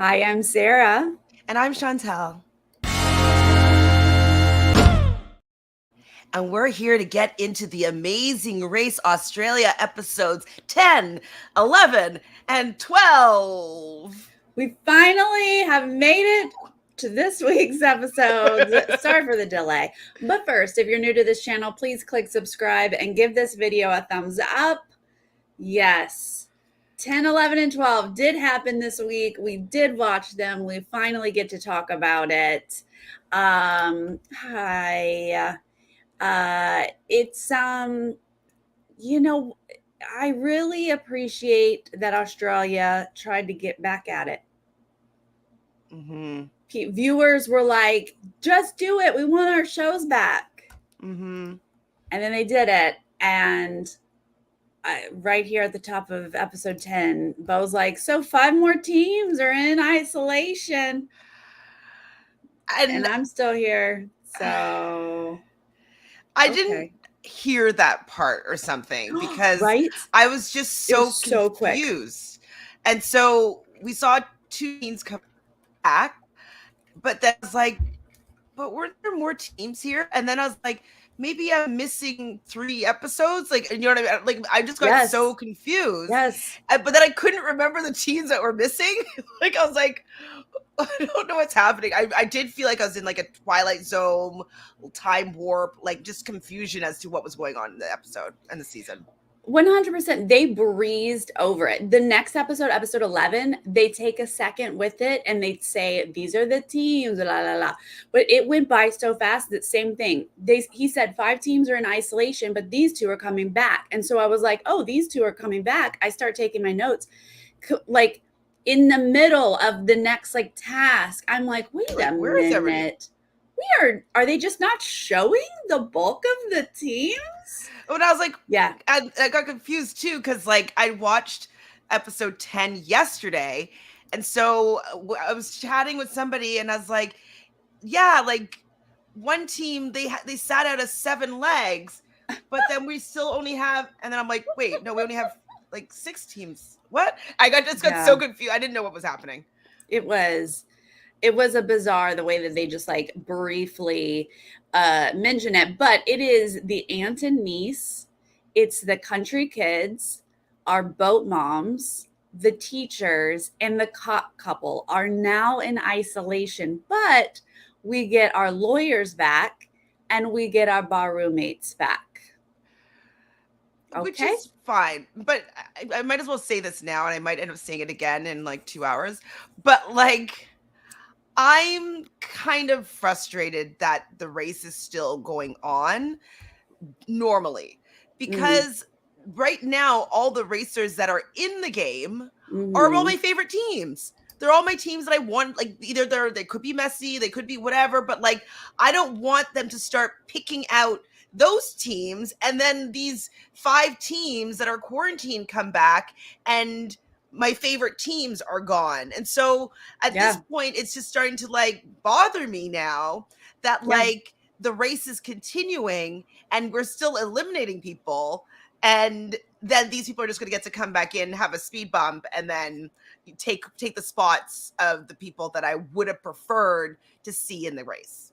Hi, I'm Sarah. And I'm Chantele. And we're here to get into the Amazing Race Australia episodes 10, 11, and 12. We finally have made it to this week's episodes. Sorry for the delay. But first, if you're new to this channel, please click subscribe and give this video a thumbs up. Yes, 10, 11, and 12 did happen this week. We did watch them. We finally get to talk about it. It's I really appreciate that Australia tried to get back at it. Mm-hmm. Viewers were like, just do it. We want our shows back. Mm-hmm. And then they did it. And right here at the top of episode 10, Bo's like, so 5 more teams are in isolation. And I'm still here. So I didn't hear that part or something because right? I was just so confused. And so we saw 2 teams come back, but then I was like, but weren't there more teams here? And then I was like, maybe I'm missing 3 episodes. Like, you know what I mean? Like, I just got so confused. Yes. But then I couldn't remember the teams that were missing. Like, I was like, I don't know what's happening. I did feel like I was in like a Twilight Zone, time warp, like just confusion as to what was going on in the episode and the season. 100%. They breezed over it. The next episode, episode 11, they take a second with it and they say, these are the teams, la, la, la. But it went by so fast that same thing. He said 5 teams are in isolation, but these 2 are coming back. And so I was like, oh, these 2 are coming back. I start taking my notes. Like in the middle of the next like task, I'm like, wait a minute. Are they just not showing the bulk of the teams? And I was like, yeah, I got confused too because like I watched episode 10 yesterday, and so I was chatting with somebody, and I was like, yeah, like one team they sat out of 7 legs, but then we still only have, and then I'm like, wait, no, we only have like 6 teams. What? I got so confused. I didn't know what was happening. It was a bizarre the way that they just like briefly mention it, but it is the aunt and niece, it's the country kids, our boat moms, the teachers, and the cop couple are now in isolation, but we get our lawyers back and we get our bar roommates back. Okay. Which is fine, but I might as well say this now, and I might end up saying it again in like 2 hours, but like I'm kind of frustrated that the race is still going on normally because right now all the racers that are in the game are all my favorite teams. They're all my teams that I want. Like either they could be messy, they could be whatever, but like I don't want them to start picking out those teams and then these 5 teams that are quarantined come back and my favorite teams are gone. And so at this point, it's just starting to like bother me now that like the race is continuing and we're still eliminating people. And then these people are just going to get to come back in, have a speed bump, and then take the spots of the people that I would have preferred to see in the race.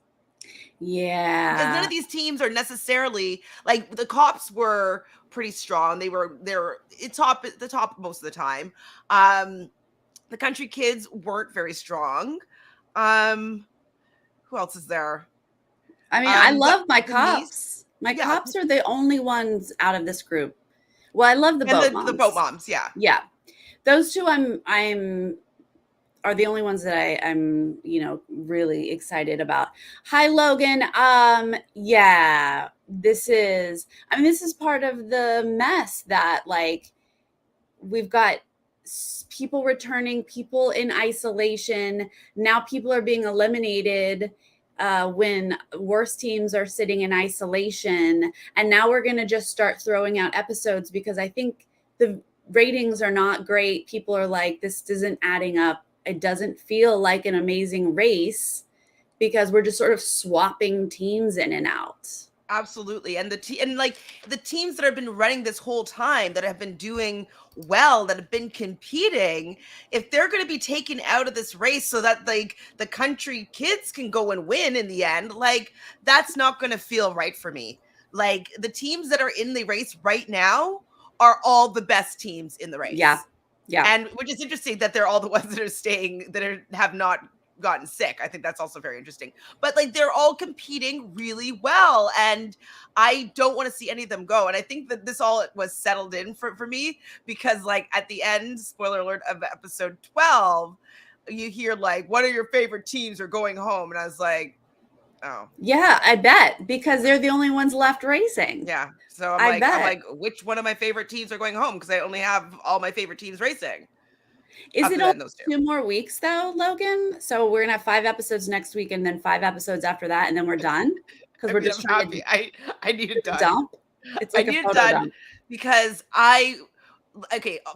Yeah. Because none of these teams are necessarily like the cops were pretty strong. They're at the top most of the time. The country kids weren't very strong. Who else is there? I mean, I love my cops. My cops are the only ones out of this group. Well, I love the boat moms. The boat moms, yeah. Yeah. Those 2 are the only ones that I'm, really excited about. Hi, Logan. Yeah, this is part of the mess that like we've got people returning, people in isolation. Now people are being eliminated when worse teams are sitting in isolation. And now we're going to just start throwing out episodes because I think the ratings are not great. People are like, this isn't adding up. It doesn't feel like an amazing race because we're just sort of swapping teams in and out. Absolutely. And the teams that have been running this whole time, that have been doing well, that have been competing, if they're going to be taken out of this race so that like the country kids can go and win in the end, like that's not going to feel right for me. Like the teams that are in the race right now are all the best teams in the race. Yeah. Yeah. And which is interesting that they're all the ones that are staying, have not gotten sick. I think that's also very interesting. But like they're all competing really well, and I don't want to see any of them go. And I think that this all was settled in for me, because like at the end, spoiler alert, of episode 12, you hear like, what are your favorite teams are going home? And I was like, oh. Yeah, I bet, because they're the only ones left racing. Yeah. So I'm like, which one of my favorite teams are going home? Because I only have all my favorite teams racing. Is it only 2 more weeks though, Logan? So we're gonna have 5 episodes next week, and then 5 episodes after that, and then we're done? Because we're just trying to. I need it done. Dump. It's like I need a photo it done dump. because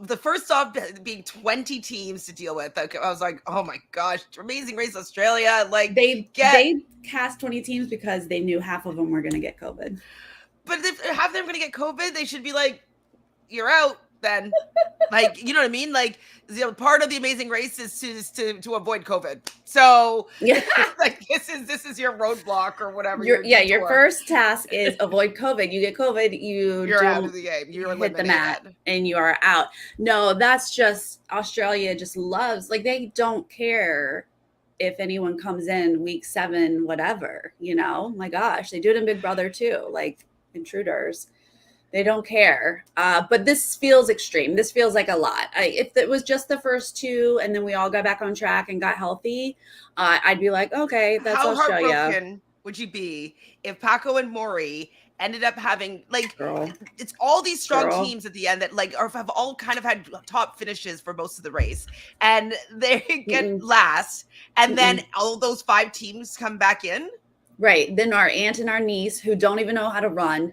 the first off being 20 teams to deal with. Okay, I was like, oh my gosh, Amazing Race Australia. Like they cast 20 teams because they knew half of them were gonna get COVID. But if half of them are gonna get COVID, they should be like, you're out then. Like, you know what I mean? Like, part of the Amazing Race is to avoid COVID. So yeah, like this is your roadblock or whatever. Your first task is avoid COVID. You get COVID, you're out of the game. You're hit the mat and you are out. No, that's just Australia just loves, like they don't care if anyone comes in week 7, whatever, my gosh, they do it in Big Brother too, like intruders. They don't care. But this feels extreme. This feels like a lot. If it was just the first 2 and then we all got back on track and got healthy, I'd be like, okay, that's Australia. How heartbroken would you be if Paco and Maury ended up having it's all these strong teams at the end that have all kind of had top finishes for most of the race, and they get last, and then all those 5 teams come back in? Right. Then our aunt and our niece, who don't even know how to run,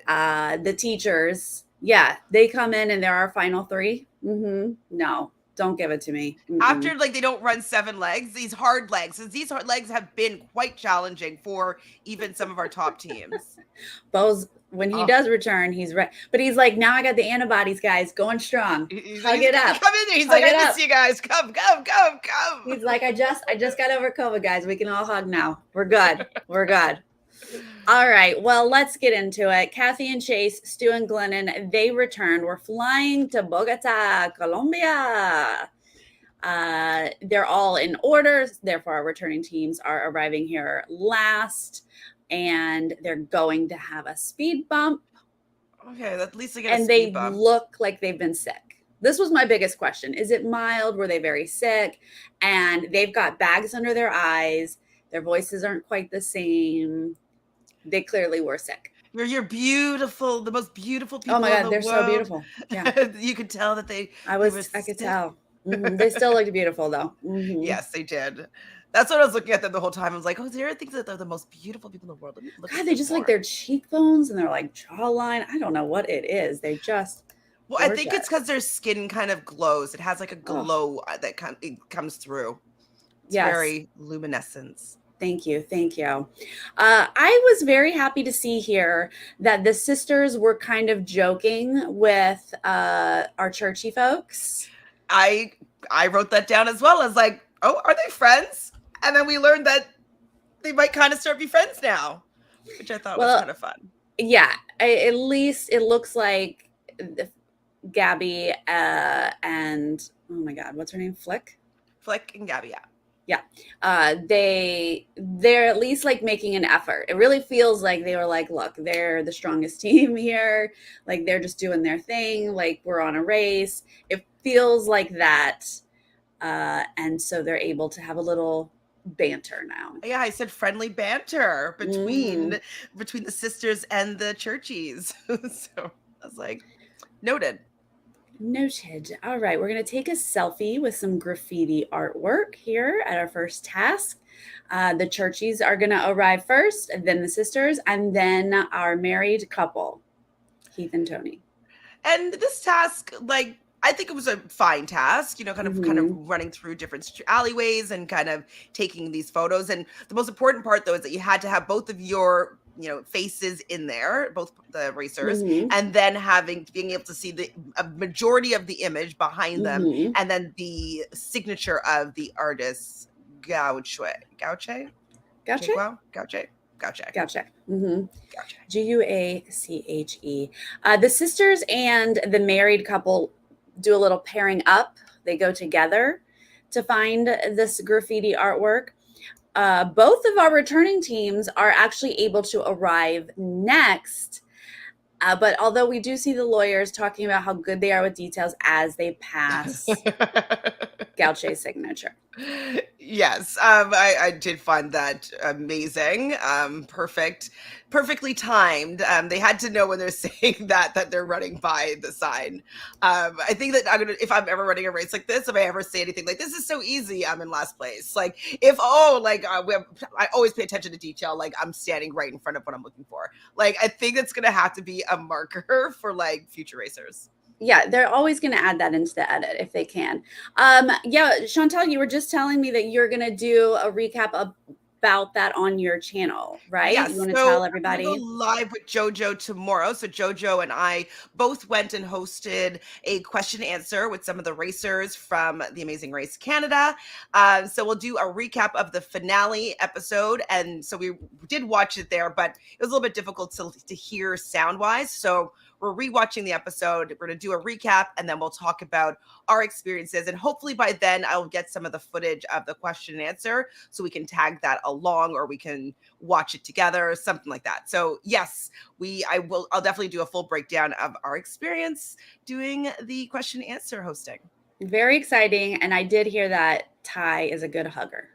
the teachers, they come in and they're our final 3. No, don't give it to me. After they don't run 7 legs, these hard legs, since these hard legs have been quite challenging for even some of our top teams. Bo's, when he does return, he's right. But he's like, now I got the antibodies, guys, going strong. Hug it up. Come in there. He's like, I miss you guys. Come. He's like, I just got over COVID, guys. We can all hug now. We're good. We're good. All right. Well, let's get into it. Kathy and Chase, Stu and Glennon, they returned. We're flying to Bogota, Colombia. They're all in order. Therefore, our returning teams are arriving here last. And they're going to have a speed bump. Okay, at least they get a speed bump. And they look like they've been sick. This was my biggest question. Is it mild? Were they very sick? And they've got bags under their eyes. Their voices aren't quite the same. They clearly were sick. You're beautiful. The most beautiful people. Oh my God, they're world. So beautiful. Yeah. You could tell that I could tell. They still looked beautiful though. Yes, they did. That's what I was looking at them the whole time. I was like, Sarah thinks that they're the most beautiful people in the world. God, they just like their cheekbones and their jawline. I don't know what it is. They just. Well, gorgeous. I think it's because their skin kind of glows. It has like a glow that comes through. It's very luminescence. Thank you. I was very happy to see here that the sisters were kind of joking with our churchy folks. I wrote that down as well as like, oh, are they friends? And then we learned that they might kind of start be friends now, which I thought was kind of fun. Yeah, at least it looks like Gabby and oh my God, what's her name? Flick and Gabby, yeah. They're at least making an effort. It really feels like they were like, look, they're the strongest team here. Like they're just doing their thing. Like we're on a race. It feels like that. And so they're able to have a little banter now. Yeah, I said friendly banter between the sisters and the churchies. So I was like, noted. All right, we're going to take a selfie with some graffiti artwork here at our first task. The churchies are going to arrive first, and then the sisters, and then our married couple, Keith and Tony. And this task, I think it was a fine task, kind of running through different alleyways and kind of taking these photos. And the most important part, though, is that you had to have both of your faces in there, both the racers, Mhm. and then being able to see a majority of the image behind them, Mhm. and then the signature of the artist's gouache. Gotcha. Gouache. Gotcha. Mhm. Gouache. Guache. The sisters and the married couple do a little pairing up. They go together to find this graffiti artwork. Both of our returning teams are actually able to arrive next. But although we do see the lawyers talking about how good they are with details as they pass Gauche's signature. Yes, I did find that amazing. Perfectly timed. They had to know when they're saying that they're running by the sign. I think that if I'm ever running a race like this, if I ever say anything like this is so easy, I'm in last place. Like I always pay attention to detail. Like I'm standing right in front of what I'm looking for. Like I think that's gonna have to be a marker for like future racers. Yeah, they're always going to add that into the edit if they can. Yeah, Chantele, you were just telling me that you're going to do a recap about that on your channel, right? Yes. You want to So tell I'm everybody? gonna go live with JoJo tomorrow. So JoJo and I both went and hosted a question answer with some of the racers from the Amazing Race Canada. So we'll do a recap of the finale episode, and so we did watch it there, but it was a little bit difficult to hear sound wise. So we're rewatching the episode. We're going to do a recap, and then we'll talk about our experiences. And hopefully by then I'll get some of the footage of the question and answer so we can tag that along, or we can watch it together, something like that. So yes, I'll definitely do a full breakdown of our experience doing the question and answer hosting. Very exciting. And I did hear that Ty is a good hugger.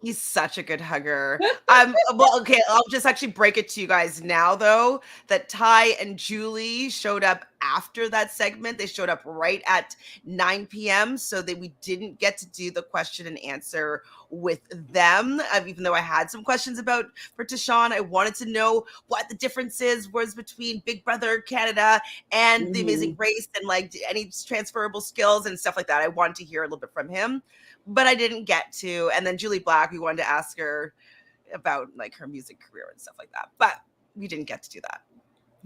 He's such a good hugger. Well, okay, I'll just actually break it to you guys now, though, that Ty and Julie showed up after that segment. They showed up right at 9 p.m. so that we didn't get to do the question and answer with them. Even though I had some questions for Tashawn, I wanted to know what the differences was between Big Brother Canada and the Amazing Race, and like any transferable skills and stuff like that. I wanted to hear a little bit from him, but I didn't get to. And then Julie Black, we wanted to ask her about like her music career and stuff like that, but we didn't get to do that.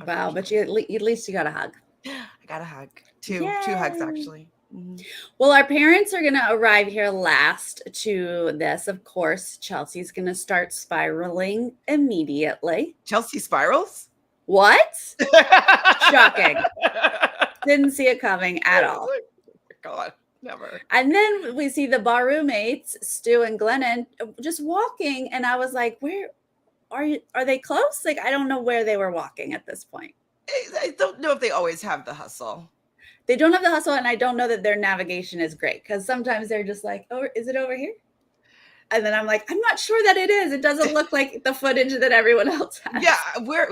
Wow, but at least you got a hug. I got a hug. Two hugs actually. Mm-hmm. Well, our parents are going to arrive here last to this. Of course, Chelsea's going to start spiraling immediately. Chelsea spirals? What? Shocking. Didn't see it coming at all. God, never. And then we see the bar roommates, Stu and Glennon, just walking. And I was like, where are they close? Like, I don't know where they were walking at this point. I don't know if they always have the hustle. They don't have the hustle, and I don't know that their navigation is great, because sometimes they're just like, oh, is it over here? And then I'm like, I'm not sure that it is. It doesn't look like the footage that everyone else has. Yeah, where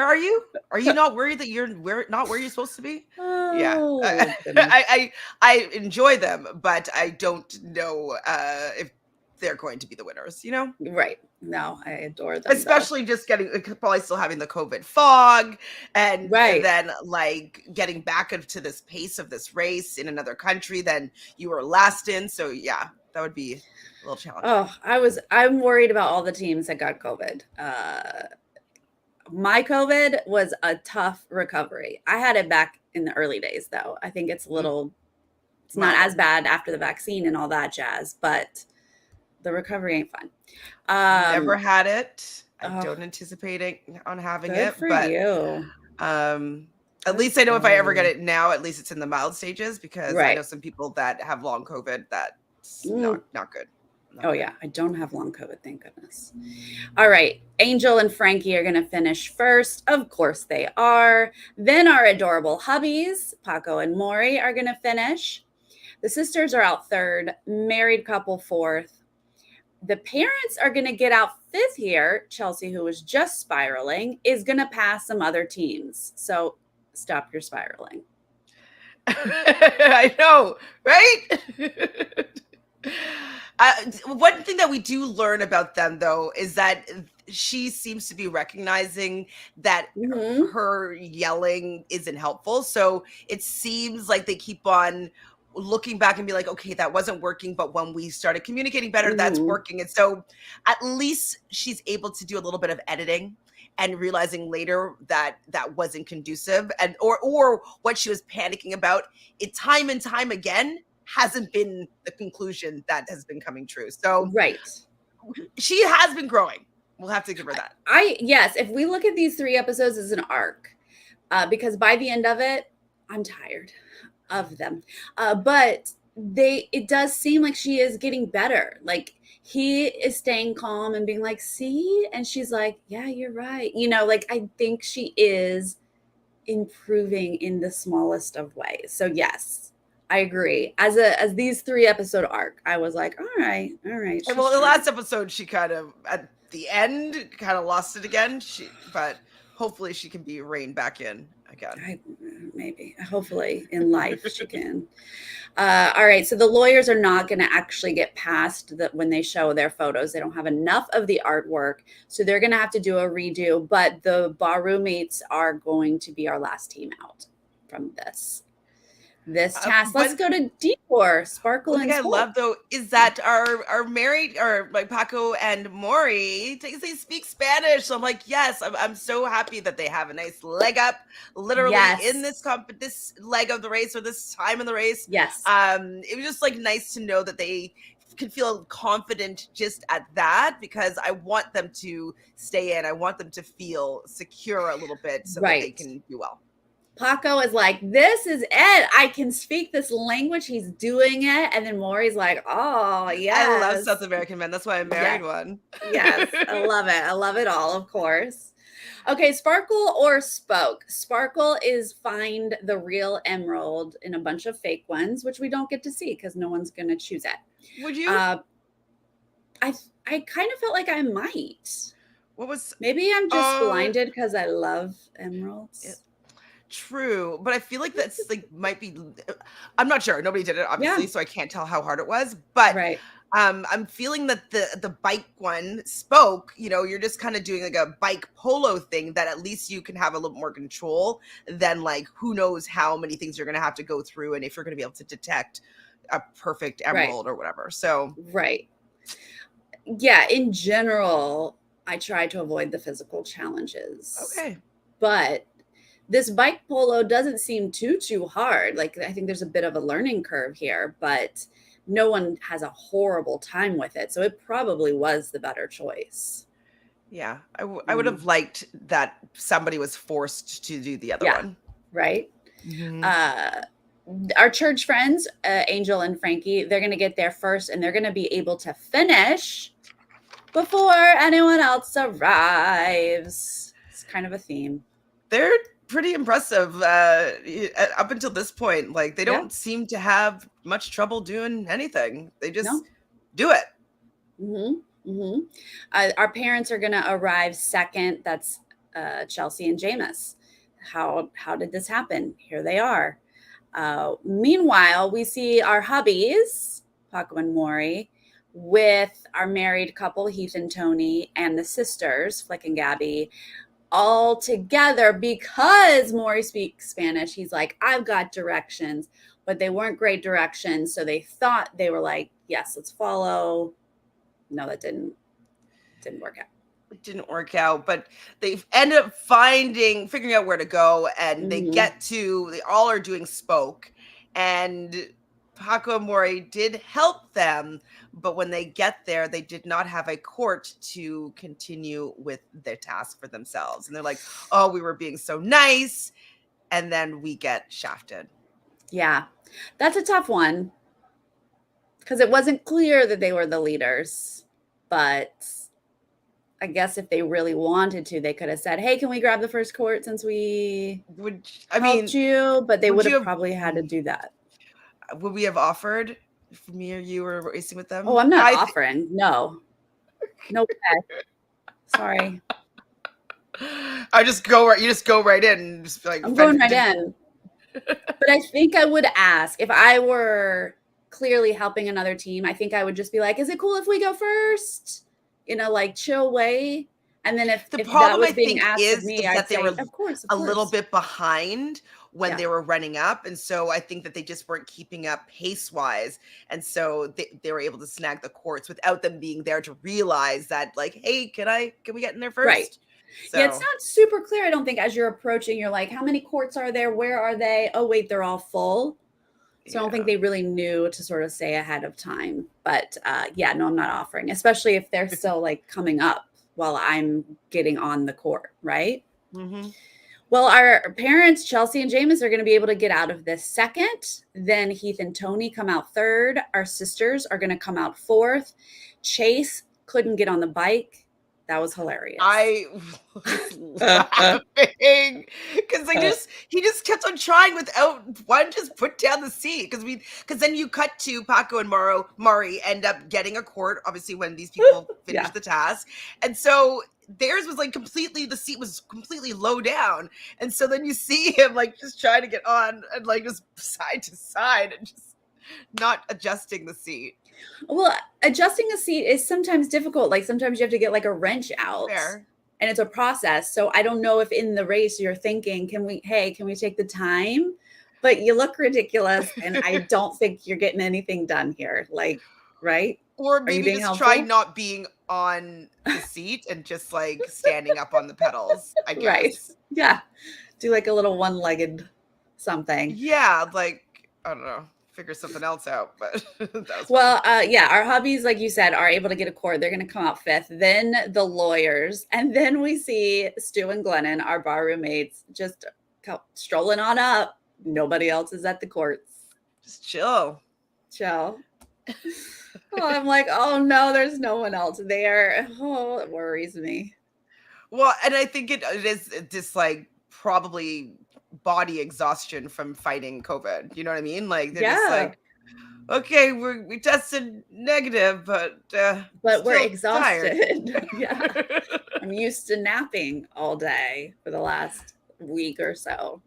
are you? Are you not worried that you're not where you're supposed to be? Oh, yeah, I enjoy them, but I don't know if they're going to be the winners, you know? Right. No, I adore them. Especially just probably still having the COVID fog, and then like getting back into this pace of this race in another country than you were last in. So yeah, that would be a little challenging. Oh, I'm worried about all the teams that got COVID. My COVID was a tough recovery. I had it back in the early days, though. I think it's it's not as bad after the vaccine and all that jazz, but the recovery ain't fun. Never had it. I don't anticipate on having it. But you. At least I know if I ever get it now, at least it's in the mild stages, because I know some people that have long COVID that's not good. Yeah, I don't have long COVID, thank goodness. All right, Angel and Frankie are going to finish first. Of course they are. Then our adorable hubbies, Paco and Maury, are going to finish. The sisters are out third, married couple fourth. The parents are going to get out fifth here. Chelsea, who was just spiraling, is going to pass some other teams. So stop your spiraling. I know, right? One thing that we do learn about them, though, is that she seems to be recognizing that her yelling isn't helpful. So it seems like they keep on looking back and be like, okay, that wasn't working, but when we started communicating better, that's working. And so at least she's able to do a little bit of editing and realizing later that that wasn't conducive, and or what she was panicking about, it time and time again hasn't been the conclusion that has been coming true. So Right. she has been growing. We'll have to give her that. Yes, if we look at these 3 episodes as an arc, because by the end of it, I'm tired of them. But it does seem like she is getting better. Like he is staying calm and being like, see? And she's like, yeah, you're right. Like I think she is improving in the smallest of ways. So yes, I agree. As these 3 episode arc, I was like, all right. And well, the last episode, she kind of at the end kind of lost it again. But hopefully she can be reined back in again. Maybe, hopefully in life she can. All right, so the lawyers are not going to actually get past that when they show their photos. They don't have enough of the artwork, so they're going to have to do a redo. But the Baru mates are going to be our last team out from this task. Let's go to Decor, Sparkle, and I love though is that our married, or like Paco and Maury, they speak Spanish. So I'm like, yes, I'm so happy that they have a nice leg up, literally in this this leg of the race, or this time in the race. Yes. It was just like nice to know that they can feel confident just at that, because I want them to stay in. I want them to feel secure a little bit so that they can do well. Paco is like, this is it. I can speak this language. He's doing it. And then Maury's like, oh, yes. I love South American men. That's why I married one. Yes, I love it. I love it all, of course. Okay, Sparkle or Spoke? Sparkle is find the real emerald in a bunch of fake ones, which we don't get to see because no one's going to choose it. Would you? I kind of felt like I might. What was? Maybe I'm just blinded because I love emeralds. True, but I feel like that's like might be. I'm not sure. Nobody did it, obviously, so I can't tell how hard it was. But I'm feeling that the bike one spoke. You're just kind of doing like a bike polo thing that at least you can have a little more control than like who knows how many things you're going to have to go through, and if you're going to be able to detect a perfect emerald or whatever. So yeah. In general, I try to avoid the physical challenges. Okay, but this bike polo doesn't seem too hard. Like, I think there's a bit of a learning curve here, but no one has a horrible time with it. So it probably was the better choice. Yeah. I would have liked that somebody was forced to do the other one. Right. Mm-hmm. Our church friends, Angel and Frankie, they're going to get there first, and they're going to be able to finish before anyone else arrives. It's kind of a theme. They're pretty impressive up until this point. Like, they don't seem to have much trouble doing anything. They just do it. Our parents are going to arrive second. That's Chelsea and Jameis. How did this happen? Here they are. Meanwhile, we see our hubbies, Paco and Maury, with our married couple, Heath and Tony, and the sisters, Flick and Gabby, all together because Maury speaks Spanish. He's like, I've got directions, but they weren't great directions. So they thought, they were like, yes, let's follow. No, that didn't work out. It didn't work out, but they end up figuring out where to go, and they all are doing spoke, and Paco and Maury did help them, but when they get there, they did not have a court to continue with their task for themselves. And they're like, oh, we were being so nice. And then we get shafted. Yeah, that's a tough one because it wasn't clear that they were the leaders. But I guess if they really wanted to, they could have said, hey, can we grab the first court since we helped you? But they would have probably had to do that. Would we have offered if me or you were racing with them? Oh, I'm not offering. No way. Sorry. You just go right in and just be like, I'm going right in. But I think I would ask if I were clearly helping another team. I think I would just be like, is it cool if we go first? Like chill way. And then if the problem that was I being think asked is of me, that they were of course. a little bit behind when they were running up. And so I think that they just weren't keeping up pace wise. And so they were able to snag the courts without them being there to realize that, like, hey, can we get in there first? Right. So yeah, it's not super clear. I don't think as you're approaching, you're like, how many courts are there? Where are they? Oh, wait, they're all full. So I don't think they really knew to sort of say ahead of time. But yeah, no, I'm not offering, especially if they're still like coming up while I'm getting on the court, right? Mm-hmm. Well, our parents, Chelsea and Jameis, are going to be able to get out of this second. Then Heath and Tony come out third. Our sisters are going to come out fourth. Chase couldn't get on the bike. That was hilarious. I was laughing because he just kept on trying without one just put down the seat because then you cut to Paco and Mari end up getting a court obviously when these people finish the task, and so theirs was like the seat was completely low down, and so then you see him like just trying to get on and like just side to side and just not adjusting the seat. Well, adjusting a seat is sometimes difficult. Like sometimes you have to get like a wrench out. Fair. And it's a process. So I don't know if in the race you're thinking, can we take the time? But you look ridiculous and I don't think you're getting anything done here. Like, right? Or maybe just try not being on the seat and just like standing up on the pedals, I guess. Right. Yeah. Do like a little one-legged something. Yeah, like I don't know, figure something else out. But yeah, our hubbies, like you said, are able to get a court. They're going to come out fifth. Then the lawyers, and then we see Stu and Glennon, our bar roommates, just strolling on up. Nobody else is at the courts. Just chill. Oh, I'm like, oh no, there's no one else there. Oh, it worries me. Well, and I think it is just like probably body exhaustion from fighting COVID. You know what I mean? Like they're just like, okay, we tested negative, but we're exhausted. Yeah, I'm used to napping all day for the last week or so.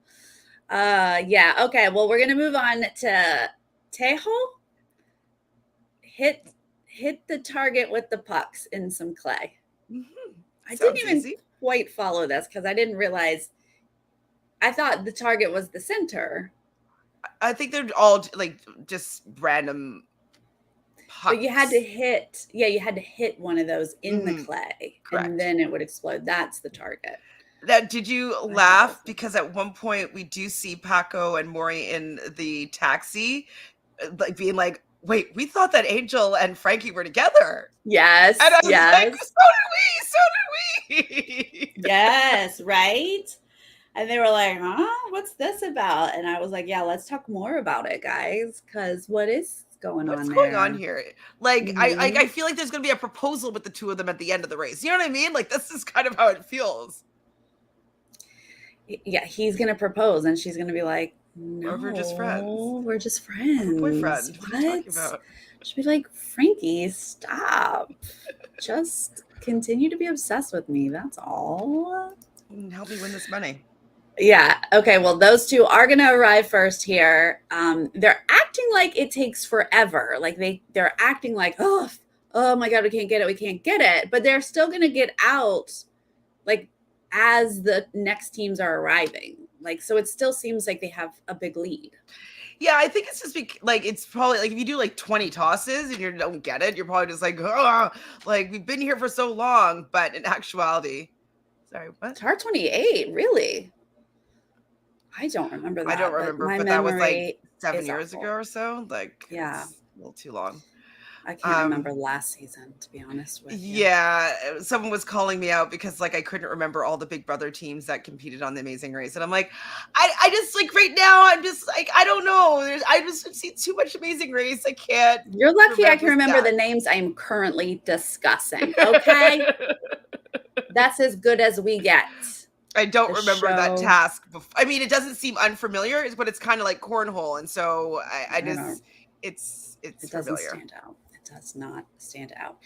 Yeah, okay. Well, we're gonna move on to Tejo. Hit the target with the pucks in some clay. Mm-hmm. I didn't even quite follow this because I didn't realize. I thought the target was the center. I think they're all like just random pucks. But you had to hit one of those in the clay. Correct. And then it would explode. That's the target. Now, did you laugh? Because at one point we do see Paco and Maury in the taxi, like being like, wait, we thought that Angel and Frankie were together. Yes. And I was like, so did we. Yes, right? And they were like, huh? What's this about? And I was like, yeah, let's talk more about it, guys. Because what is going on there? What's going on here? Like, mm-hmm. I feel like there's going to be a proposal with the two of them at the end of the race. You know what I mean? Like, this is kind of how it feels. Yeah, he's going to propose and she's going to be like, no, or we're just friends. We're just friends. Boyfriend. What are you talking about? She'd be like, Frankie, stop. Just continue to be obsessed with me. That's all. Help me win this money. Yeah. Okay. Well, those two are going to arrive first here. They're acting like it takes forever. Like they're acting like, oh my God, we can't get it. But they're still going to get out like as the next teams are arriving. Like, so it still seems like they have a big lead. Yeah, I think it's just like it's probably like if you do like 20 tosses and you don't get it, you're probably just like, oh, like we've been here for so long. But in actuality, sorry, what? Tar 28, really? I don't remember that. I don't remember, but that was like 7 years ago or so. Like, yeah, it's a little too long. I can't remember last season, to be honest with you. Yeah, someone was calling me out because like I couldn't remember all the Big Brother teams that competed on The Amazing Race, and I'm like, I just like right now I'm just like I don't know. I just see too much Amazing Race. I can't. You're lucky I can remember the names I am currently discussing. Okay, that's as good as we get. I don't remember that task before. I mean, it doesn't seem unfamiliar, but it's kind of like cornhole, and so I just it's familiar. Stand out. Does not stand out.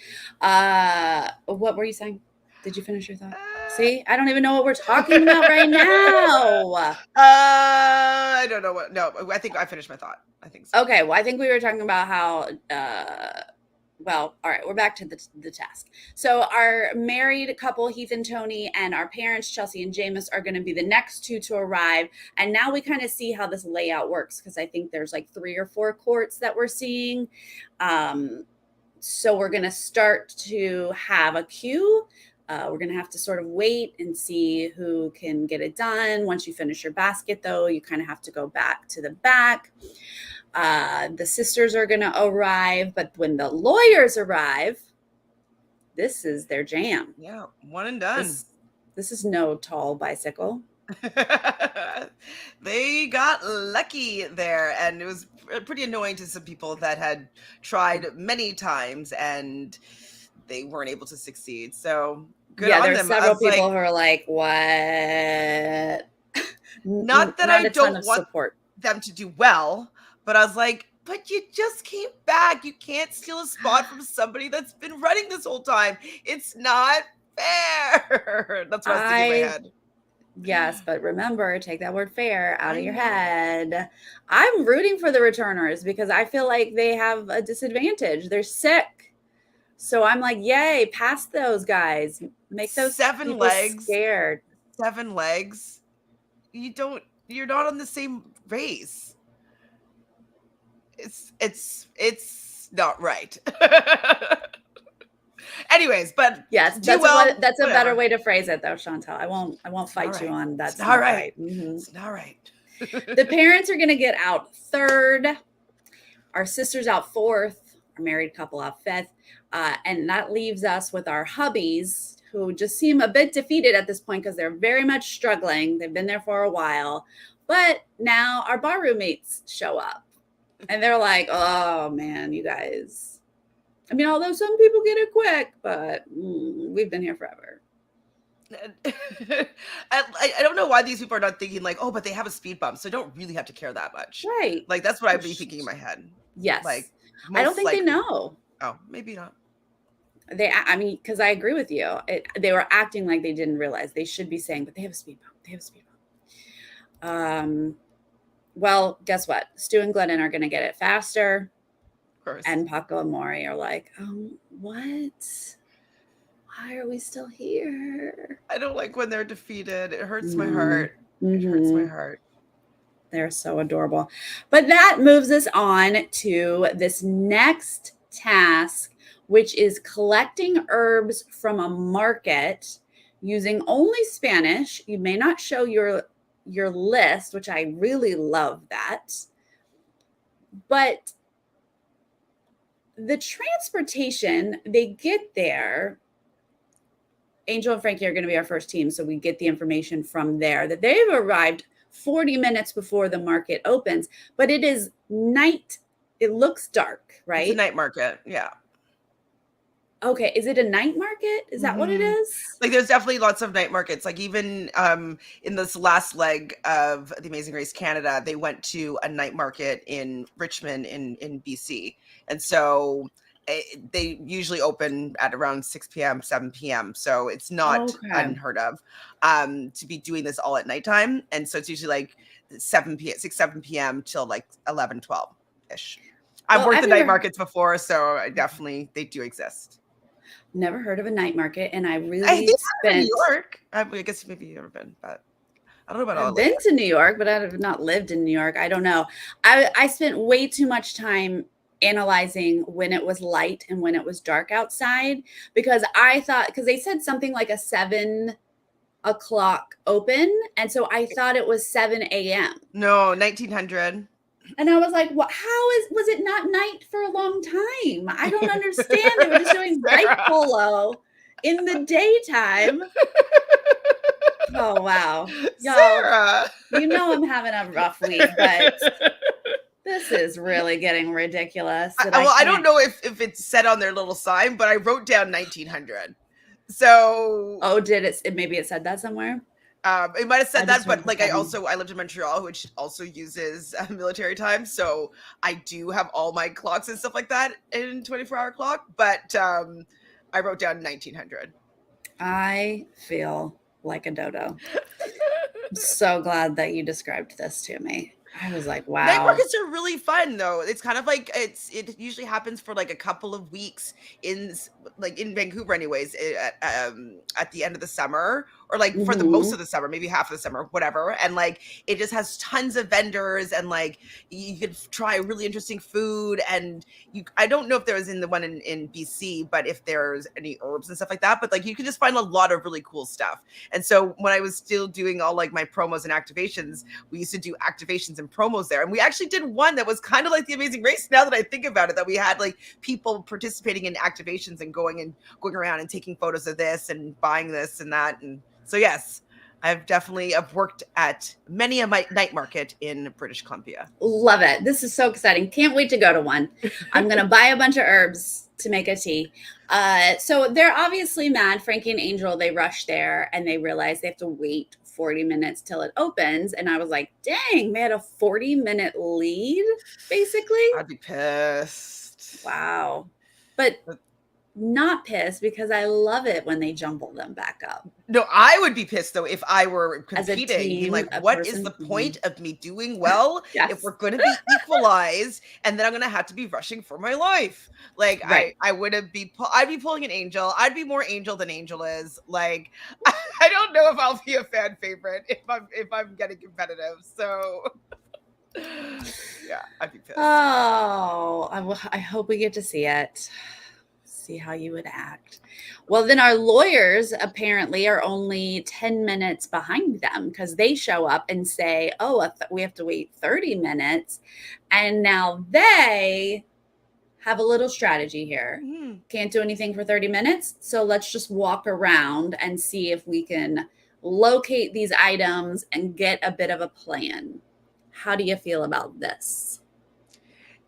What were you saying? Did you finish your thought? See, I don't even know what we're talking about right now. I don't know what. No, I think I finished my thought. I think so. Okay, well, I think we were talking about how. Well, all right, we're back to the task. So our married couple, Heath and Tony, and our parents, Chelsea and Jameis, are going to be the next two to arrive. And now we kind of see how this layout works because I think there's like 3 or 4 courts that we're seeing. So we're going to start to have a queue We're going to have to sort of wait and see who can get it done. Once you finish your basket, though, you kind of have to go back to the back. The sisters are going to arrive, but when the lawyers arrive, this is their jam. Yeah, one and done. This is no tall bicycle. They got lucky there, and it was pretty annoying to some people that had tried many times and they weren't able to succeed. So good on them. There's several people who are like, what? Not that I don't want them to do well, but I was like, but you just came back. You can't steal a spot from somebody that's been running this whole time. It's not fair. That's what I was thinking in my head. Yes, but remember, take that word fair out of your head. I'm rooting for the returners because I feel like they have a disadvantage. They're sick. So I'm like, yay, pass those guys. Make those 7 legs scared. 7 legs. You're not on the same race. It's not right. Anyways, but yes, that's a better way to phrase it, though, Chantele. I won't fight you on that. It's not right. Mm-hmm. It's not right. The parents are going to get out 3rd. Our sisters out 4th. Our married couple out 5th. And that leaves us with our hubbies, who just seem a bit defeated at this point because they're very much struggling. They've been there for a while. But now our bar roommates show up. And they're like, oh, man, you guys. I mean, although some people get it quick, but we've been here forever. I don't know why these people are not thinking like, oh, but they have a speed bump, so I don't really have to care that much. Right. Like, that's what I'd be thinking in my head. Yes. Like, I don't think they know. Oh, maybe not. Because I agree with you. They were acting like they didn't realize. They should be saying, but they have a speed bump. They have a speed bump. Well, guess what? Stu and Glennon are going to get it faster. And Paco and Maury are like, what? Why are we still here? I don't like when they're defeated. It hurts my heart. It hurts my heart. They're so adorable. But that moves us on to this next task, which is collecting herbs from a market using only Spanish. You may not show your list, which I really love that. But the transportation, they get there. Angel and Frankie are going to be our first team, so we get the information from there that they've arrived 40 minutes before the market opens, but it is night. It looks dark, right? It's a night market, yeah. Okay, is it a night market? Is that what it is? Like, there's definitely lots of night markets. Like, even in this last leg of The Amazing Race Canada, they went to a night market in Richmond in BC. And so they usually open at around 6 p.m., 7 p.m. So it's not unheard of to be doing this all at nighttime. And so it's usually like 7 p.m. till like 11, 12-ish. I've worked the night markets before, so they do exist. Never heard of a night market, and I really spent New York. I guess maybe you've never been, but I don't know about all. I've been to New York, but I have not lived in New York. I don't know. I spent way too much time analyzing when it was light and when it was dark outside, because I thought, because they said something like a 7 o'clock open, and so I thought it was 7 a.m. No, 1900. And I was like, "What? Was it not night for a long time? I don't understand." They were just doing bike polo in the daytime. Oh wow, Sarah. You know I'm having a rough week, but this is really getting ridiculous. I don't know if it's said on their little sign, but I wrote down 1900. So did it? Maybe it said that somewhere. It might have said that, but like I lived in Montreal, which also uses military time, so I do have all my clocks and stuff like that in 24-hour clock. But I wrote down 1900. I feel like a dodo. I'm so glad that you described this to me. I was like, wow. Night markets are really fun, though. It's kind of like it usually happens for like a couple of weeks in Vancouver, anyways, at the end of the summer, or like for the most of the summer, maybe half of the summer, whatever. And like it just has tons of vendors, and like you could try really interesting food. And I don't know if there was in the one in BC, but if there's any herbs and stuff like that, but like you can just find a lot of really cool stuff. And so when I was still doing all like my promos and activations, we used to do activations and promos there. And we actually did one that was kind of like the Amazing Race, now that I think about it, that we had like people participating in activations and going around and taking photos of this and buying this and that. And so yes, I've worked at many a night market in British Columbia. Love it. This is so exciting. Can't wait to go to one. I'm going to buy a bunch of herbs to make a tea. So they're obviously mad. Frankie and Angel, they rush there and they realize they have to wait 40 minutes till it opens. And I was like, dang, they had a 40-minute lead, basically. I'd be pissed. Wow. But not pissed, because I love it when they jumble them back up. No, I would be pissed though if I were competing. As a team, like, what is the point of me doing well Yes. if we're going to be equalized and then I'm going to have to be rushing for my life? Like, Right. I'd be pulling an Angel. I'd be more Angel than Angel is. Like, I don't know if I'll be a fan favorite if I'm getting competitive. So yeah, I'd be pissed. Oh, I hope we get to see it. See how you would act. Well, then our lawyers apparently are only 10 minutes behind them, because they show up and say, oh, we have to wait 30 minutes. And now they have a little strategy here. Can't do anything for 30 minutes. So let's just walk around and see if we can locate these items and get a bit of a plan. How do you feel about this?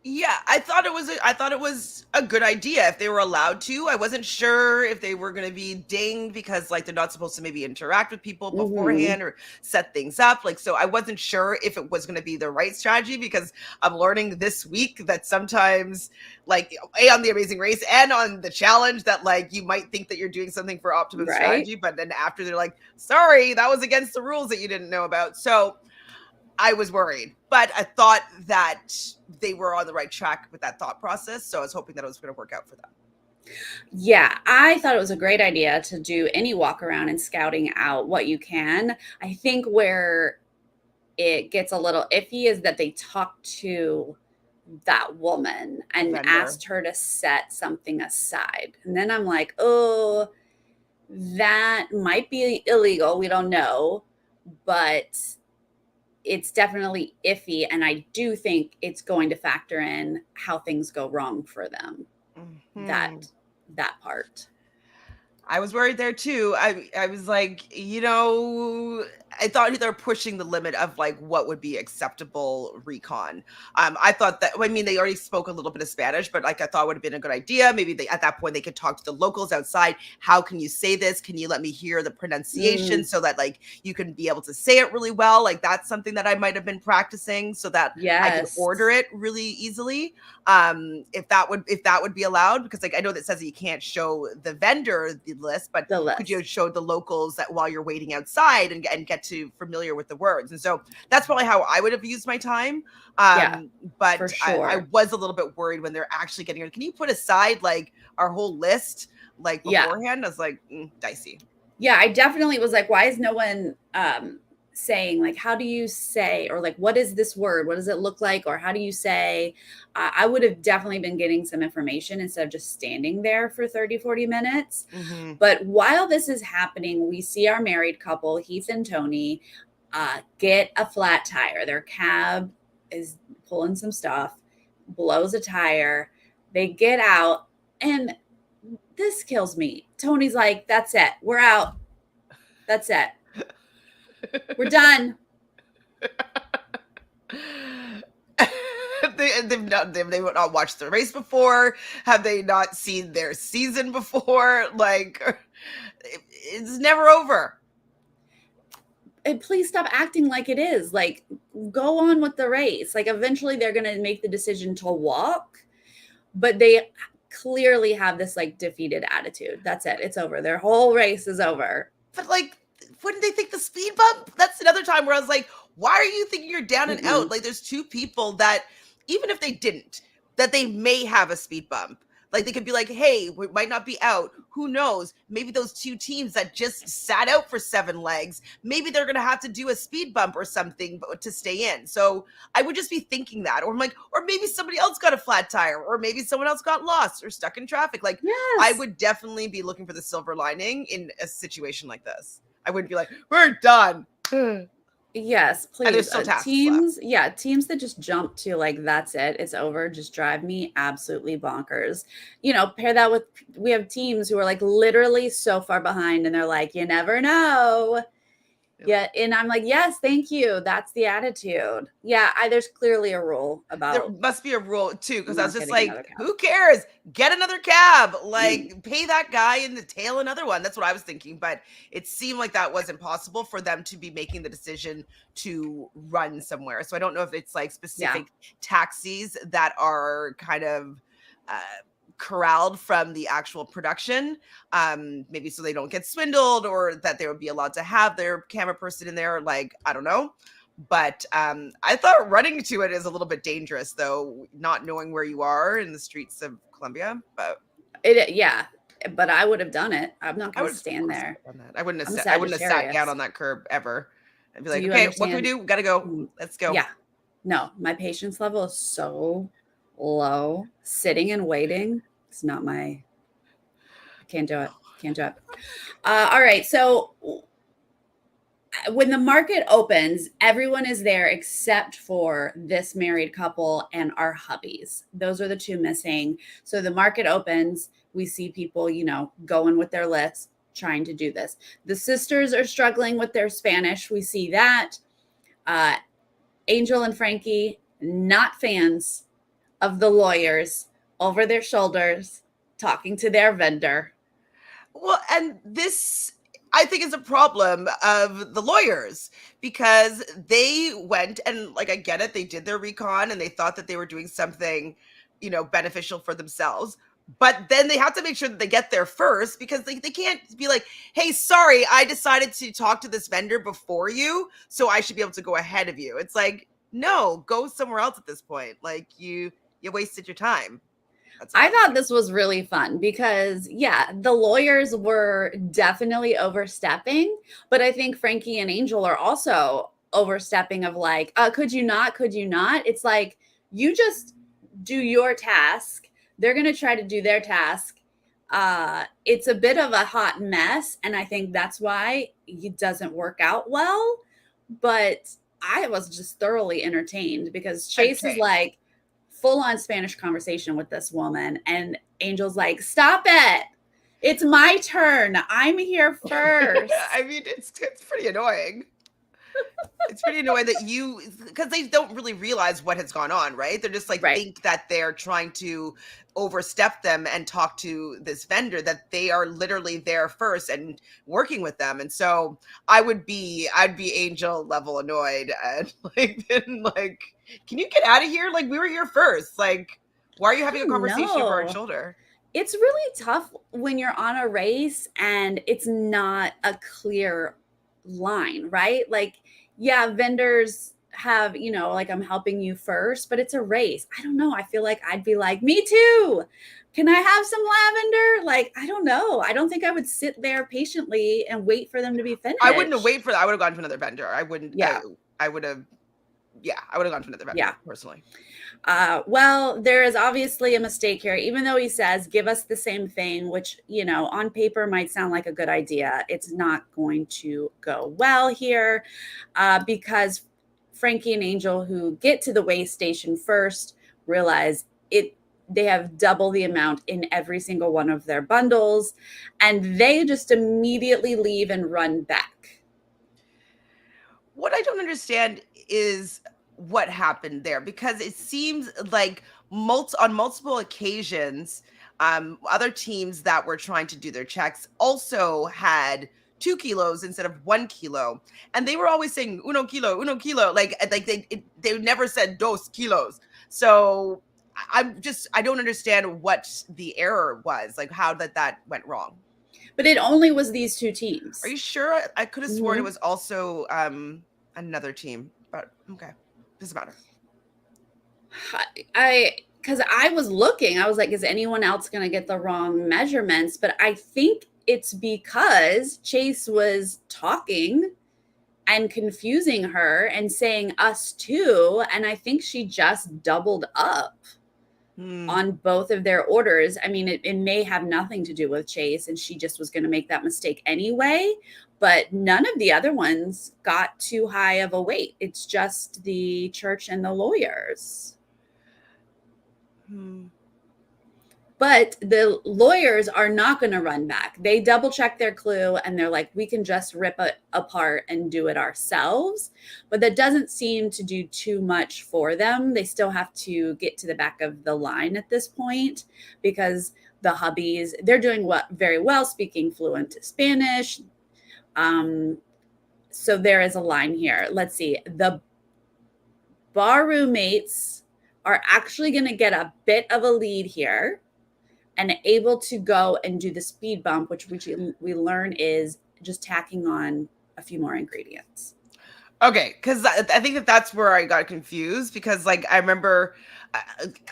Yeah, I thought it was a good idea if they were allowed to. I wasn't sure if they were going to be dinged because like they're not supposed to maybe interact with people beforehand or set things up. Like, so I wasn't sure if it was going to be the right strategy, because I'm learning this week that sometimes like on the Amazing Race and on the challenge that like you might think that you're doing something for optimum strategy, but then after they're like, sorry, that was against the rules that you didn't know about. So I was worried, but I thought that they were on the right track with that thought process. So I was hoping that it was going to work out for them. Yeah, I thought it was a great idea to do any walk around and scouting out what you can. I think where it gets a little iffy is that they talked to that woman and asked her to set something aside. And then I'm like, oh, that might be illegal. We don't know, but it's definitely iffy. And I do think it's going to factor in how things go wrong for them. That part. I was worried there too. I was like, you know, I thought they're pushing the limit of like what would be acceptable recon. I thought that, I mean, they already spoke a little bit of Spanish, but like I thought it would have been a good idea. Maybe at that point they could talk to the locals outside. How can you say this? Can you let me hear the pronunciation so that like you can be able to say it really well? Like that's something that I might have been practicing so that I could order it really easily. If that would be allowed, because like I know that says that you can't show the vendor the list, but could you show the locals that while you're waiting outside and get to familiar with the words? And so that's probably how I would have used my time. But for sure. I was a little bit worried when they're actually getting it. Can you put aside like our whole list like beforehand? I was like, dicey. Yeah, I definitely was like, why is no one saying like, how do you say, or like, what is this word? What does it look like? Or how do you say? I would have definitely been getting some information instead of just standing there for 30-40 minutes. But while this is happening, we see our married couple, Heath and Tony, get a flat tire. Their cab is pulling some stuff, blows a tire. They get out, and this kills me. Tony's like, that's it. We're out. That's it. We're done. They've not watched the race before. Have they not seen their season before? Like, it's never over. And please stop acting like it is. Like, go on with the race. Like, eventually they're going to make the decision to walk, but they clearly have this like defeated attitude. That's it. It's over. Their whole race is over. But like, wouldn't they think the speed bump? That's another time where I was like, why are you thinking you're down and out? Like, there's two people that, even if they didn't, that they may have a speed bump. Like they could be like, hey, we might not be out. Who knows? Maybe those two teams that just sat out for 7 legs, maybe they're gonna have to do a speed bump or something to stay in. So I would just be thinking that, or I'm like, or maybe somebody else got a flat tire, or maybe someone else got lost or stuck in traffic. Like I would definitely be looking for the silver lining in a situation like this. I wouldn't be like, we're done. Yes, please. And there's still tasks teams, left. teams that just jump to like that's it, it's over, just drive me absolutely bonkers. You know, pair that with we have teams who are like literally so far behind and they're like, you never know. Yeah, and I'm like, yes, thank you. That's the attitude. Yeah, there's clearly a rule about. There must be a rule too, because I was just like, who cares? Get another cab. Like, pay that guy and tail another one. That's what I was thinking. But it seemed like that wasn't possible for them to be making the decision to run somewhere. So I don't know if it's like specific taxis that are kind of corralled from the actual production, maybe so they don't get swindled, or that they would be allowed to have their camera person in there. Like, I don't know. But I thought running to it is a little bit dangerous, though, not knowing where you are in the streets of Colombia. But but I would have done it. I'm not going to stand there. I wouldn't have sat down on that curb ever. I'd be like, okay, what can we do? We got to go. Let's go. Yeah. No, my patience level is so low. Sitting and waiting, it's not my, can't do it. All right. So when the market opens, everyone is there except for this married couple and our hubbies. Those are the two missing. So the market opens, we see people, going with their lists, trying to do this. The sisters are struggling with their Spanish. We see that. Angel and Frankie, not fans of the lawyers over their shoulders, talking to their vendor. Well, and this, I think, is a problem of the lawyers, because they went and, like, I get it, they did their recon and they thought that they were doing something, beneficial for themselves. But then they have to make sure that they get there first, because they can't be like, hey, sorry, I decided to talk to this vendor before you, so I should be able to go ahead of you. It's like, no, go somewhere else at this point. Like, you wasted your time. I thought this was really fun because, the lawyers were definitely overstepping, but I think Frankie and Angel are also overstepping of like, could you not? It's like, you just do your task. They're going to try to do their task. It's a bit of a hot mess, and I think that's why it doesn't work out well, but I was just thoroughly entertained because Chase is like, full-on Spanish conversation with this woman, and Angel's like, stop it, it's my turn, I'm here first. I mean, it's pretty annoying. It's pretty annoying that because they don't really realize what has gone on, right? They're just like, think that they're trying to overstep them and talk to this vendor, that they are literally there first and working with them. And so I'd be Angel level annoyed and like, can you get out of here? Like, we were here first. Like, why are you having a conversation over our shoulder? It's really tough when you're on a race and it's not a clear line, right? Like, vendors have, like, I'm helping you first, but it's a race. I don't know. I feel like I'd be like, me too. Can I have some lavender? Like, I don't know. I don't think I would sit there patiently and wait for them to be finished. I wouldn't have waited for that. I would have gone to another vendor. I wouldn't. I would have gone to another vendor personally. Well, there is obviously a mistake here, even though he says, give us the same thing, which, on paper might sound like a good idea. It's not going to go well here because Frankie and Angel, who get to the weigh station first, realize they have double the amount in every single one of their bundles, and they just immediately leave and run back. What I don't understand is what happened there, because it seems like on multiple occasions, other teams that were trying to do their checks also had 2 kilos instead of 1 kilo, and they were always saying uno kilo, like they never said 2 kilos. So I don't understand what the error was, like how that went wrong. But it only was these two teams. Are you sure? I could have sworn it was also another team, but okay, doesn't matter. because I was looking, I was like, is anyone else going to get the wrong measurements? But I think it's because Chase was talking and confusing her and saying us too. And I think she just doubled up on both of their orders. I mean, it may have nothing to do with Chase, and she just was going to make that mistake anyway. But none of the other ones got too high of a weight. It's just the church and the lawyers. But the lawyers are not going to run back. They double check their clue and they're like, we can just rip it apart and do it ourselves. But that doesn't seem to do too much for them. They still have to get to the back of the line at this point because the hubbies, they're doing very well, speaking fluent Spanish. So there is a line here. Let's see. The bar roommates are actually going to get a bit of a lead here and able to go and do the speed bump, which we learn is just tacking on a few more ingredients. Okay, because I think that's where I got confused because like I remember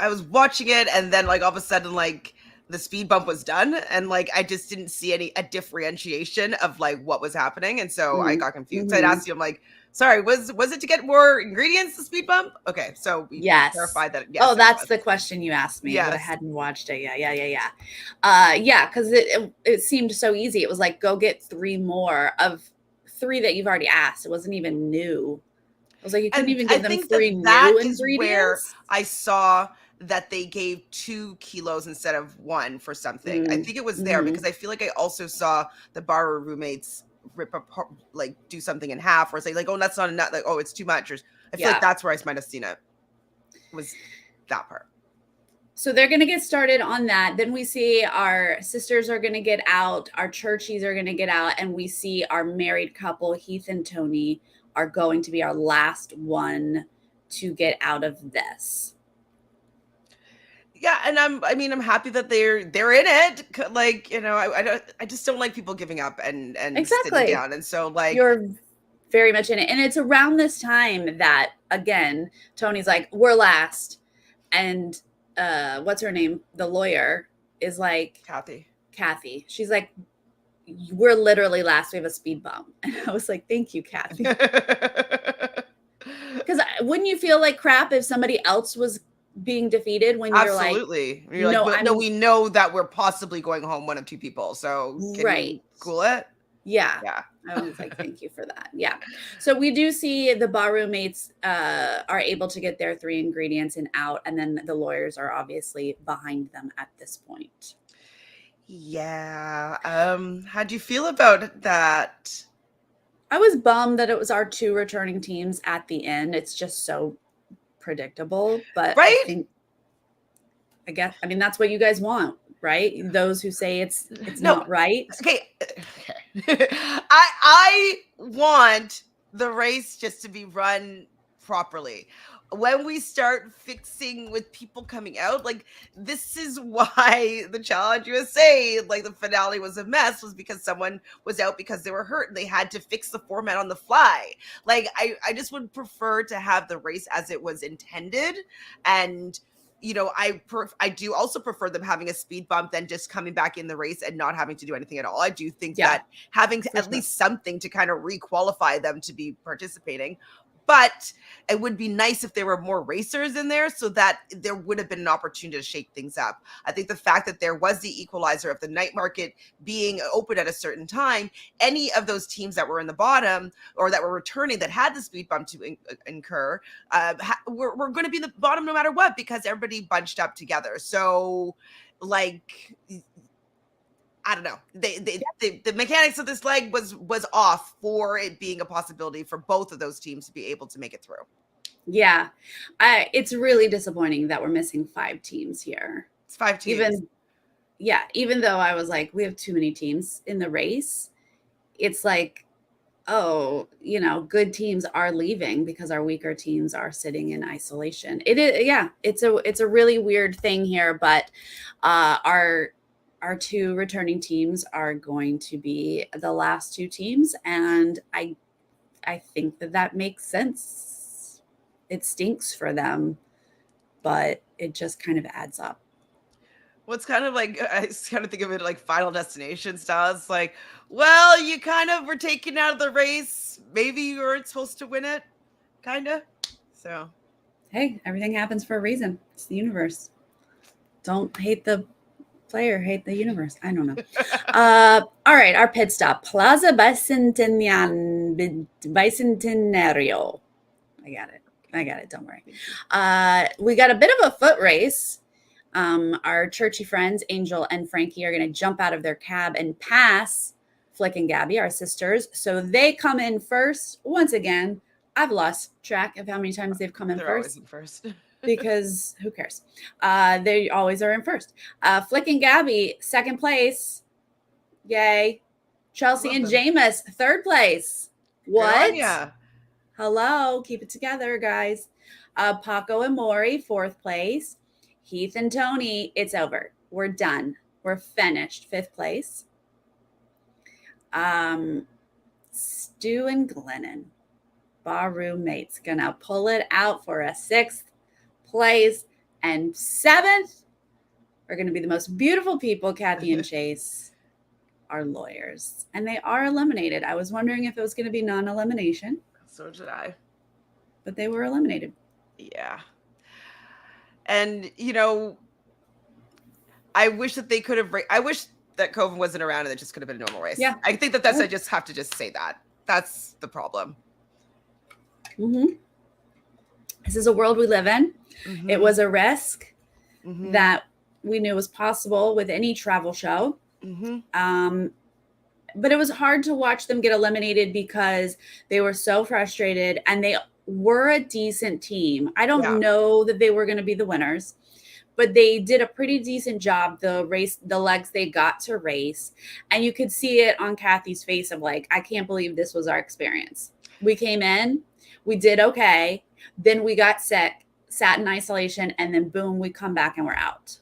I was watching it and then like all of a sudden like the speed bump was done and like I just didn't see a differentiation of like what was happening and so I got confused. I'd asked you, I'm like, sorry, was it to get more ingredients, the speed bump? Okay, so we clarified that. Yes. Oh, that's the question you asked me, but I hadn't watched it. Yeah, because it seemed so easy. It was like, go get 3 more of 3 that you've already asked. It wasn't even new. I was like, you couldn't even give them 3 new ingredients. Where I saw that they gave 2 kilos instead of 1 for something. I think it was there because I feel like I also saw the bar roommates rip apart, like do something in half or say like, oh, that's not enough. Like, oh, it's too much. Or I feel like that's where I might have seen it. Was that part. So they're going to get started on that. Then we see our sisters are going to get out. Our churchies are going to get out. And we see our married couple, Heath and Tony, are going to be our last one to get out of this. Yeah, and I'm happy that they're in it. Like, you know, I just don't like people giving up and sitting down. And so like you're very much in it. And it's around this time that again, Tony's like, we're last. And what's her name? The lawyer is like Kathy. She's like, we're literally last. We have a speed bump. And I was like, thank you, Kathy. Because wouldn't you feel like crap if somebody else was being defeated when you're absolutely. Like, you're like, no, we know that we're possibly going home 1 of 2 people. So can you cool it? Yeah. I was like, thank you for that. Yeah. So we do see the bar roommates are able to get their 3 ingredients and out. And then the lawyers are obviously behind them at this point. Yeah. How'd you feel about that? I was bummed that it was our 2 returning teams at the end. It's just so predictable, but I guess that's what you guys want, right? Those who say it's not right. Okay. I want the race just to be run properly. When we start fixing with people coming out, like this is why the Challenge USA, like the finale was a mess, was because someone was out because they were hurt and they had to fix the format on the fly. Like I just would prefer to have the race as it was intended. And you know, I do also prefer them having a speed bump than just coming back in the race and not having to do anything at all. I do think that having at least something to kind of re-qualify them to be participating. But it would be nice if there were more racers in there so that there would have been an opportunity to shake things up. I think the fact that there was the equalizer of the night market being open at a certain time, any of those teams that were in the bottom or that were returning that had the speed bump to incur, we're going to be in the bottom no matter what because everybody bunched up together. So, like, I don't know. The mechanics of this leg was off for it being a possibility for both of those teams to be able to make it through. Yeah. It's really disappointing that we're missing 5 teams here. It's 5 teams. Even though I was like, we have too many teams in the race. It's like, oh, you know, good teams are leaving because our weaker teams are sitting in isolation. It is, it's a really weird thing here, but our 2 returning teams are going to be the last 2 teams. And I think that makes sense. It stinks for them, but it just kind of adds up. Well, it's kind of like, I kind of think of it like Final Destination style. It's like, well, you kind of were taken out of the race. Maybe you weren't supposed to win it, kind of. So, hey, everything happens for a reason. It's the universe. Don't hate the player, hate the universe. I don't know. All right, our pit stop, Plaza Bicentenario. I got it. Don't worry. We got a bit of a foot race. Our churchy friends, Angel and Frankie, are going to jump out of their cab and pass Flick and Gabby, our sisters. So they come in first. Once again, I've lost track of how many times they've come in they're first. always in first. Because who cares? They always are in first. Flick and Gabby, second place. Yay. Chelsea and Jameis, third place. What? Yeah. Hello. Keep it together, guys. Paco and Maury, fourth place. Heath and Tony, it's over. We're done. We're finished. Fifth place. Stu and Glennon, bar roommates, gonna pull it out for a sixth place. And seventh are going to be the most beautiful people, Kathy and Chase, are lawyers. And they are eliminated. I was wondering if it was going to be non-elimination. So did I. But they were eliminated. Yeah. And, I wish that they could have... I wish that Coven wasn't around and it just could have been a normal race. Yeah. I think that's... I just have to just say that. That's the problem. Mm-hmm. This is a world we live in. Mm-hmm. It was a risk that we knew was possible with any travel show. Mm-hmm. But it was hard to watch them get eliminated because they were so frustrated and they were a decent team. I don't know that they were going to be the winners, but they did a pretty decent job. The legs they got to race, and you could see it on Kathy's face of like, I can't believe this was our experience. We came in, we did okay. Then we got sick, sat in isolation, and then boom, we come back and we're out.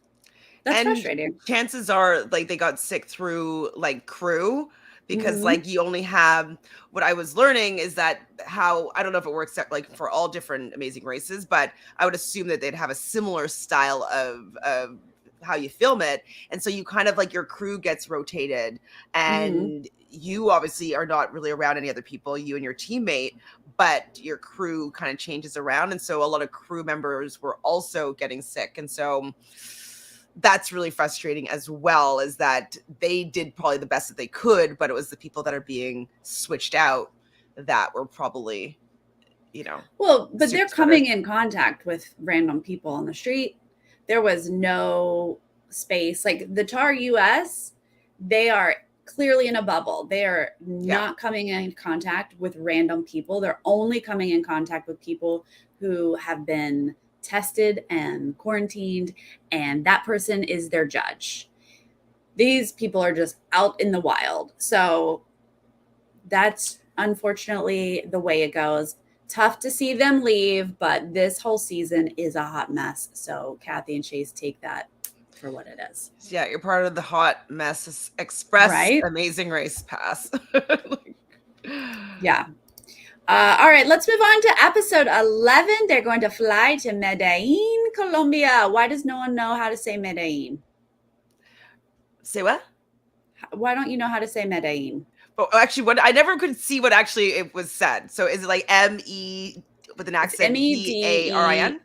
That's frustrating. Chances are like they got sick through like crew because like you only have, what I was learning is that I don't know if it works out like for all different amazing races, but I would assume that they'd have a similar style of how you film it. And so you kind of like your crew gets rotated and you obviously are not really around any other people, you and your teammate, but your crew kind of changes around. And so a lot of crew members were also getting sick. And so that's really frustrating as well, is that they did probably the best that they could, but it was the people that are being switched out that were probably, well, but they're coming in contact with random people on the street. There was no space. Like the TAR US, they are clearly in a bubble. They are not coming in contact with random people. They're only coming in contact with people who have been tested and quarantined, and that person is their judge. These people are just out in the wild. So that's unfortunately the way it goes. Tough to see them leave, but this whole season is a hot mess. So Kathy and Chase, take that for what it is. Yeah, you're part of the Hot Mess Express, right? Amazing Race Pass. Yeah. All right, let's move on to episode 11. They're going to fly to Medellin, Colombia. Why does no one know how to say Medellin? Say what? Why don't you know how to say Medellin? Oh, actually, I never could see what actually it was said. So is it like M-E with an accent? D-A-R-I-N?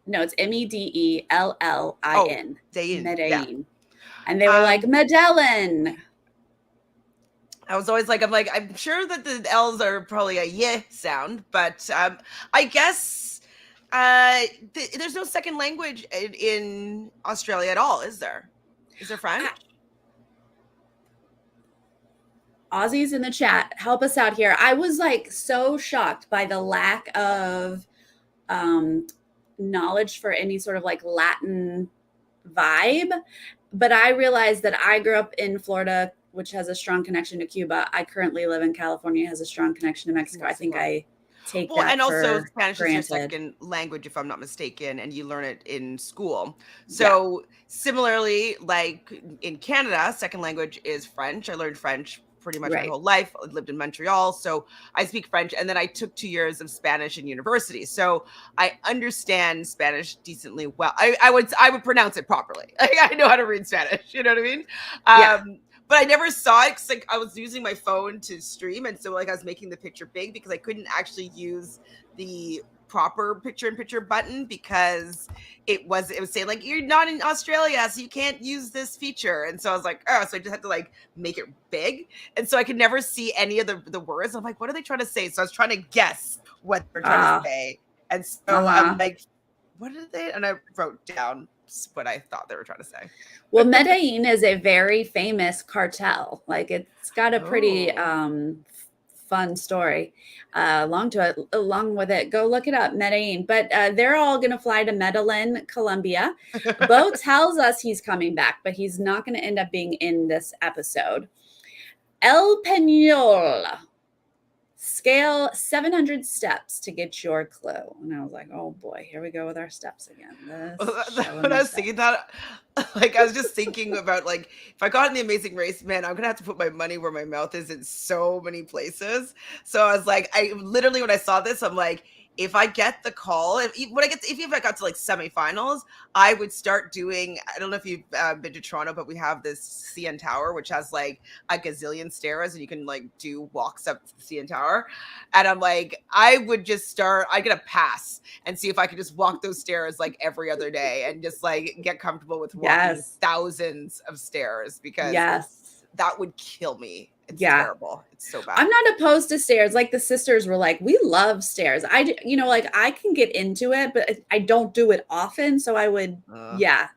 No, it's Medellin. Oh, Medellin. Yeah. And they were like, Medellin. I was always like, I'm sure that the L's are probably a yeah sound, but I guess there's no second language in Australia at all, is there? Is there French? Aussies in the chat, help us out here. I was like so shocked by the lack of knowledge for any sort of like Latin vibe. But I realized that I grew up in Florida, which has a strong connection to Cuba. I currently live in California, has a strong connection to Mexico. I think I take that and also Spanish granted. is your second language, if I'm not mistaken, and you learn it in school. So similarly, like in Canada, second language is French. I learned French pretty much my whole life. I lived in Montreal, so I speak French. And then I took 2 years of Spanish in university, so I understand Spanish decently well. I would pronounce it properly. I know how to read Spanish. You know what I mean? But I never saw it because like I was using my phone to stream, and so like I was making the picture big because I couldn't actually use the proper picture-in-picture button because it was saying like you're not in Australia, so you can't use this feature. And so I was like, oh, so I just had to like make it big, and so I could never see any of the words. I'm like, what are they trying to say? So I was trying to guess what they're trying to say, and so I'm like, what did they? And I wrote down what I thought they were trying to say. Well, Medellin is a very famous cartel. Like it's got a pretty fun story along with it. Go look it up, Medellin. But they're all going to fly to Medellin, Colombia. Bo tells us he's coming back, but he's not going to end up being in this episode. El Peñol. Scale 700 steps to get your clue. And I was like, oh boy, here we go with our steps again. When I was thinking that, like, I was just thinking about, like, if I got in The Amazing Race, man, I'm going to have to put my money where my mouth is in so many places. So I was like, when I saw this, I'm like, if I get the call, if I got to like semifinals, I would start doing, I don't know if you've been to Toronto, but we have this CN Tower, which has like a gazillion stairs and you can like do walks up to the CN Tower. And I'm like, I get a pass and see if I could just walk those stairs like every other day and just like get comfortable with walking thousands of stairs because that would kill me. It's terrible. It's so bad. I'm not opposed to stairs. Like the sisters were like, we love stairs. I can get into it, but I don't do it often. So I would, I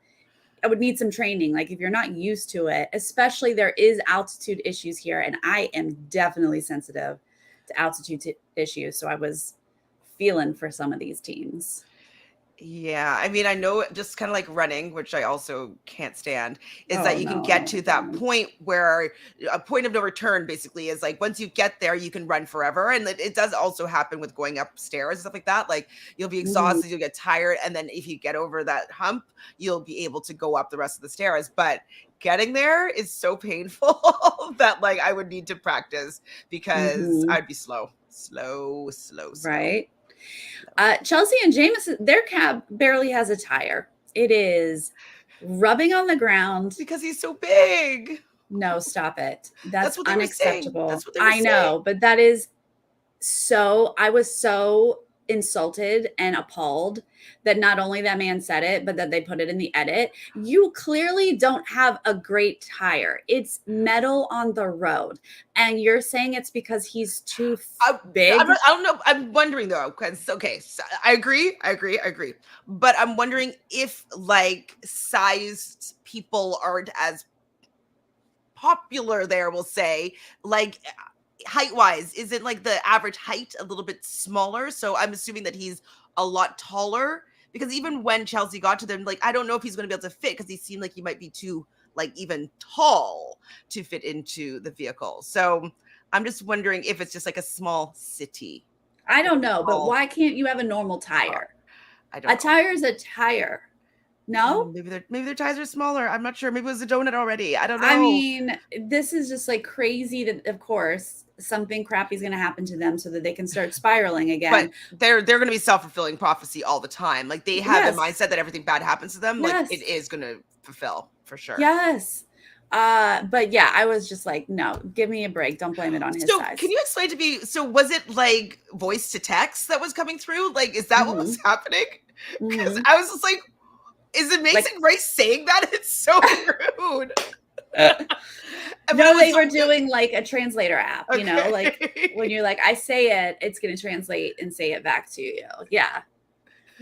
would need some training. Like if you're not used to it, especially there is altitude issues here. And I am definitely sensitive to altitude issues. So I was feeling for some of these teams. Yeah, I mean, I know just kind of like running, which I also can't stand, is that you can get to that point where a point of no return basically is like once you get there, you can run forever. And it does also happen with going upstairs and stuff like that. Like you'll be exhausted, you'll get tired. And then if you get over that hump, you'll be able to go up the rest of the stairs. But getting there is so painful that like I would need to practice because I'd be slow. Right. Chelsea and Jameson, their cab barely has a tire. It is rubbing on the ground. Because he's so big. No, stop it. That's what unacceptable. That's what they were saying. I know, but that is I was so insulted and appalled that not only that man said it, but that they put it in the edit. You clearly don't have a great tire. It's metal on the road. And you're saying it's because he's too big? I don't know. I'm wondering though, because so I agree. But I'm wondering if like sized people aren't as popular there, we'll say, like height-wise, is it like the average height a little bit smaller? So I'm assuming that he's a lot taller because even when Chelsea got to them, like I don't know if he's going to be able to fit because he seemed like he might be too like even tall to fit into the vehicle. So I'm just wondering if it's just like a small city. I don't know, but why can't you have a normal tire? I don't know. A tire is a tire. No? Maybe their tires are smaller. I'm not sure. Maybe it was a donut already. I don't know. I mean, this is just like crazy that, of course, something crappy is going to happen to them so that they can start spiraling again. But they're going to be self-fulfilling prophecy all the time. Like they have the mindset that everything bad happens to them. Like it is going to fulfill for sure. Yes. But yeah, I was just like, no, give me a break. Don't blame it on his size. So can you explain to me, so was it like voice to text that was coming through? Like, is that what was happening? Because I was just like, is Amazing Race saying that? It's so rude. No, they were doing like a translator app, you know, like when you're like, I say it, it's going to translate and say it back to you. Yeah.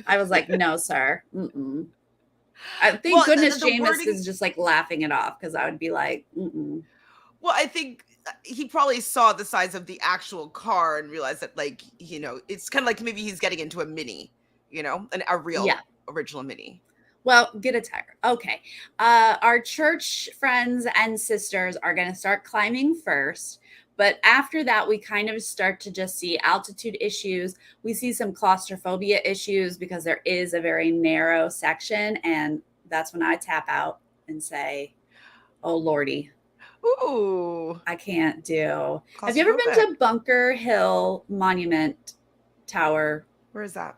I was like, no, sir. Thank goodness Jameis is just like laughing it off because I would be like, Well, I think he probably saw the size of the actual car and realized that, like, you know, it's kind of like maybe he's getting into a mini, you know, a real original mini. Well, get a tire. Okay. Our church friends and sisters are going to start climbing first. But after that, we kind of start to just see altitude issues. We see some claustrophobia issues because there is a very narrow section. And that's when I tap out and say, oh, Lordy. Ooh. I can't do. Have you ever been to Bunker Hill Monument Tower? Where is that?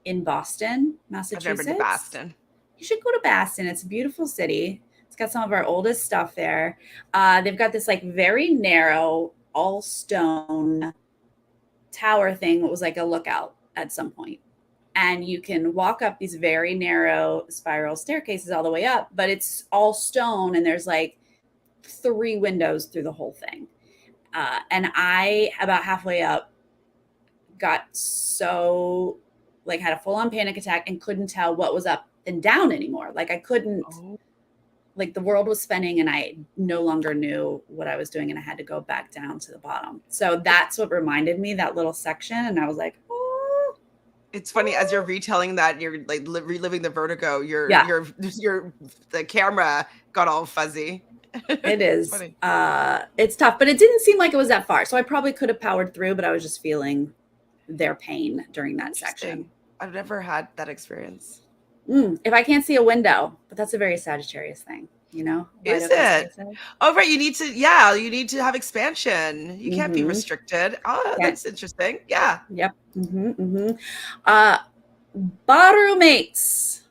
In Boston, Massachusetts. I've never been to Boston. You should go to Boston. It's a beautiful city. It's got some of our oldest stuff there. They've got this like very narrow, all stone tower thing that was like a lookout at some point. And you can walk up these very narrow spiral staircases all the way up, but it's all stone and there's like 3 windows through the whole thing. And I, about halfway up, got so like had a full-on panic attack and couldn't tell what was up and down anymore. Like I couldn't, like the world was spinning and I no longer knew what I was doing and I had to go back down to the bottom. So that's what reminded me, that little section. And I was like, oh. It's funny as you're retelling that, you're like reliving the vertigo. The camera got all fuzzy. It is. It's tough, but it didn't seem like it was that far. So I probably could have powered through, but I was just feeling their pain during that section. I've never had that experience. If I can't see a window, but that's a very Sagittarius thing, you know? Is it? Oh, right. You need to have expansion. You can't be restricted. Oh, that's interesting. Yeah. Yep. Baru mates.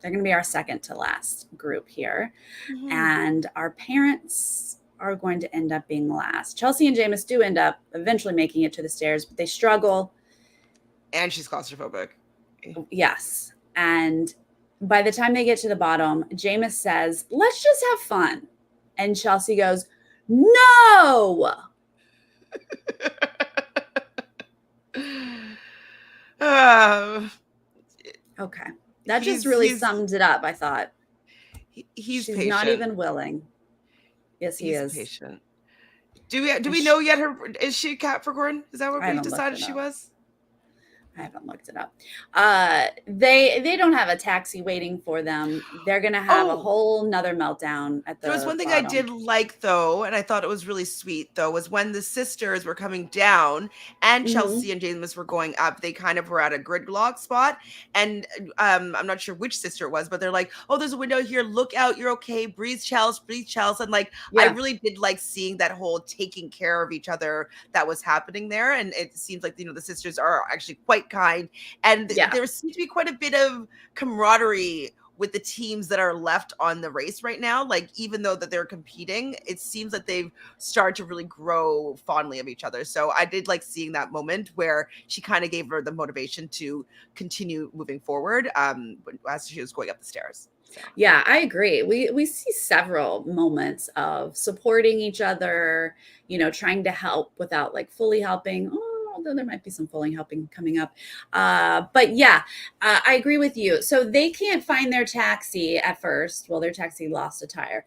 They're going to be our second to last group here. And our parents are going to end up being last. Chelsea and Jameis do end up eventually making it to the stairs, but they struggle. And she's claustrophobic. Yes. And by the time they get to the bottom, Jameis says, let's just have fun. And Chelsea goes, no. Okay. That just really sums it up, I thought. She's patient. Not even willing. Yes, he is. Patient. Do we know yet? Is she a Capricorn? Is that what we decided she was? I haven't looked it up. They don't have a taxi waiting for them. They're gonna have a whole nother meltdown at the. There was one thing I did like though, and I thought it was really sweet though, was when the sisters were coming down and Chelsea and James were going up. They kind of were at a gridlock spot, and I'm not sure which sister it was, but they're like, "Oh, there's a window here. Look out. You're okay. Breathe, Chelsea. Breathe, Chelsea." And like, I really did like seeing that whole taking care of each other that was happening there, and it seems like the sisters are actually quite kind, and there seems to be quite a bit of camaraderie with the teams that are left on the race right now. Like, even though that they're competing, it seems that they've started to really grow fondly of each other. So I did like seeing that moment where she kind of gave her the motivation to continue moving forward as she was going up the stairs. So. Yeah, I agree. We see several moments of supporting each other, trying to help without like fully helping. Although there might be some fully helping coming up. But yeah, I agree with you. So they can't find their taxi at first. Well, their taxi lost a tire.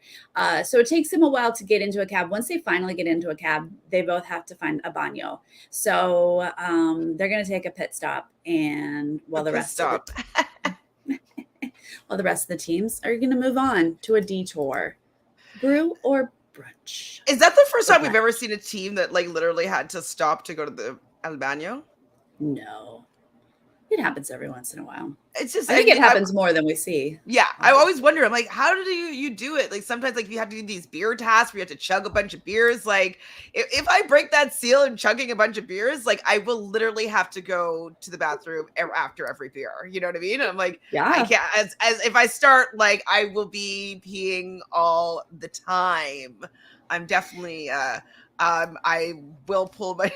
So it takes them a while to get into a cab. Once they finally get into a cab, they both have to find a baño. So they're going to take a pit stop. And the rest of the teams are going to move on to a detour. Brew or brunch? Is that the first time we've ever seen a team that like literally had to stop to go to the El Baño? No. It happens every once in a while. It's just I think it happens more than we see. Yeah. I always wonder, I'm like, how do you do it? Like sometimes like you have to do these beer tasks where you have to chug a bunch of beers. Like if I break that seal and chugging a bunch of beers, like I will literally have to go to the bathroom after every beer. You know what I mean? And I'm like, I can't, as if I start, like I will be peeing all the time. I'm definitely I will pull my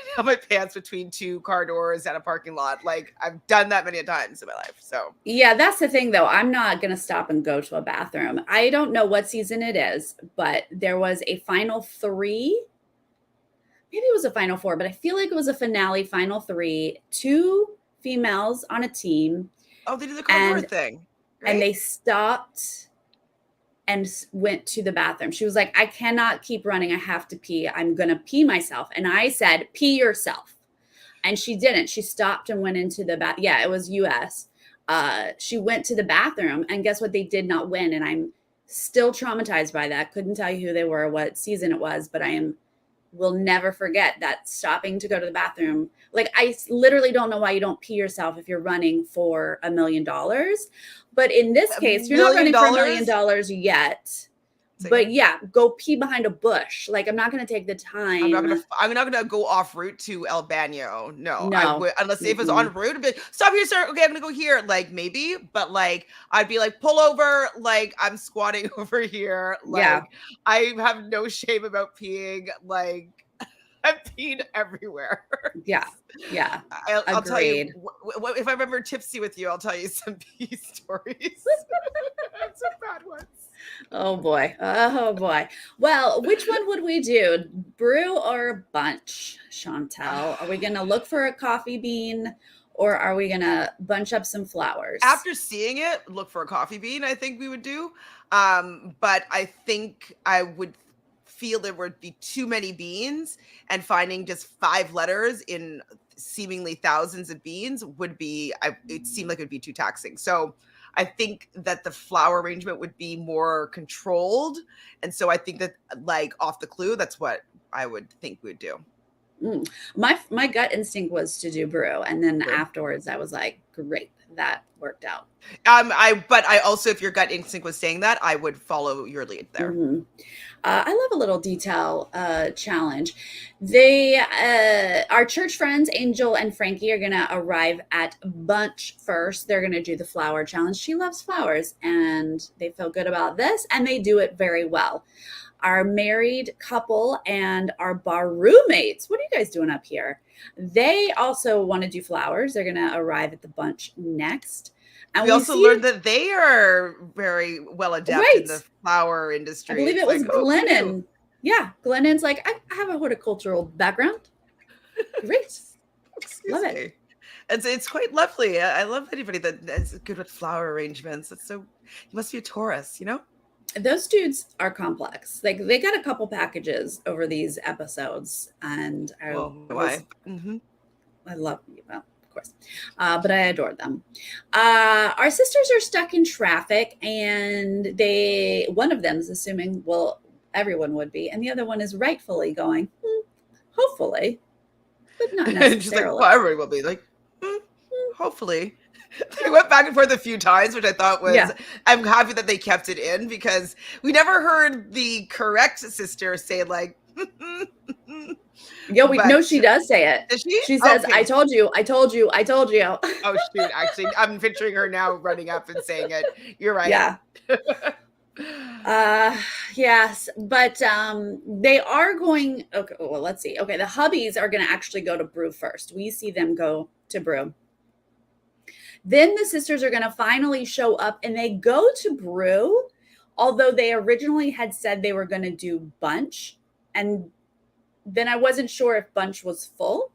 pants between 2 car doors at a parking lot. Like I've done that many times in my life. So yeah, that's the thing though. I'm not going to stop and go to a bathroom. I don't know what season it is, but there was a final 3. Maybe it was a final 4, but I feel like it was a finale final 3, 2 females on a team. Oh, they did the car thing. Right? And they stopped and went to the bathroom. She was like, I cannot keep running. I have to pee. I'm going to pee myself. And I said, pee yourself. And she didn't. She stopped and went into the bath. Yeah, it was US. She went to the bathroom and guess what? They did not win. And I'm still traumatized by that. Couldn't tell you who they were, what season it was, but will never forget that stopping to go to the bathroom. Like I literally don't know why you don't pee yourself if you're running for $1 million. But in this case, you're not running for $1 million yet. But yeah, go pee behind a bush. Like, I'm not going to take the time. I'm not gonna go off route to El Baño. No, I No. would, unless if it's en route, I'd be like, stop here, sir. Okay, I'm gonna go here. Like, maybe, but like, I'd be like, pull over. Like, I'm squatting over here. Like, I have no shame about peeing. Like, I've peed everywhere. Yeah. I'll tell you, if I'm ever tipsy with you, I'll tell you some pee stories. Some bad ones. Oh boy. Well, which one would we do? Brew or bunch, Chantele? Are we going to look for a coffee bean, or are we going to bunch up some flowers? After seeing it, look for a coffee bean, I think we would do. But I think I would feel there would be too many beans, and finding just 5 letters in seemingly thousands of beans it seemed like it would be too taxing. So I think that the flower arrangement would be more controlled. And so I think that, like, off the clue, that's what I would think we would do. My gut instinct was to do brew, and then afterwards I was like, great, that worked out. But I also, if your gut instinct was saying that, I would follow your lead there. I love a little detail challenge. Our church friends, Angel and Frankie, are going to arrive at bunch first. They're going to do the flower challenge. She loves flowers, and they feel good about this, and they do it very well. Our married couple and our bar roommates, what are you guys doing up here? They also want to do flowers. They're going to arrive at the bunch next. And we also learned that they are very well adept in the flower industry. I believe it was Glennon. Yeah, Glennon's like, I have a horticultural background. Great. Love it. It's quite lovely. I love anybody that is good with flower arrangements. You must be a Taurus, you know? Those dudes are complex. Like, they got a couple packages over these episodes, and I love you, well, of course, but I adore them. Our sisters are stuck in traffic, and one of them is assuming, well, everyone would be, and the other one is rightfully going, hopefully, but not necessarily. She's like, well, everybody will be like, hopefully. They went back and forth a few times, which I thought was, I'm happy that they kept it in, because we never heard the correct sister say, like, no, she does say it. Does she? She says, I told you. Oh, shoot. Actually, I'm picturing her now running up and saying it. You're right. Yeah. Yes, but they are going, okay, well, let's see. Okay, the hubbies are going to actually go to brew first. We see them go to brew. Then the sisters are going to finally show up, and they go to brew, although they originally had said they were going to do bunch. And then I wasn't sure if bunch was full.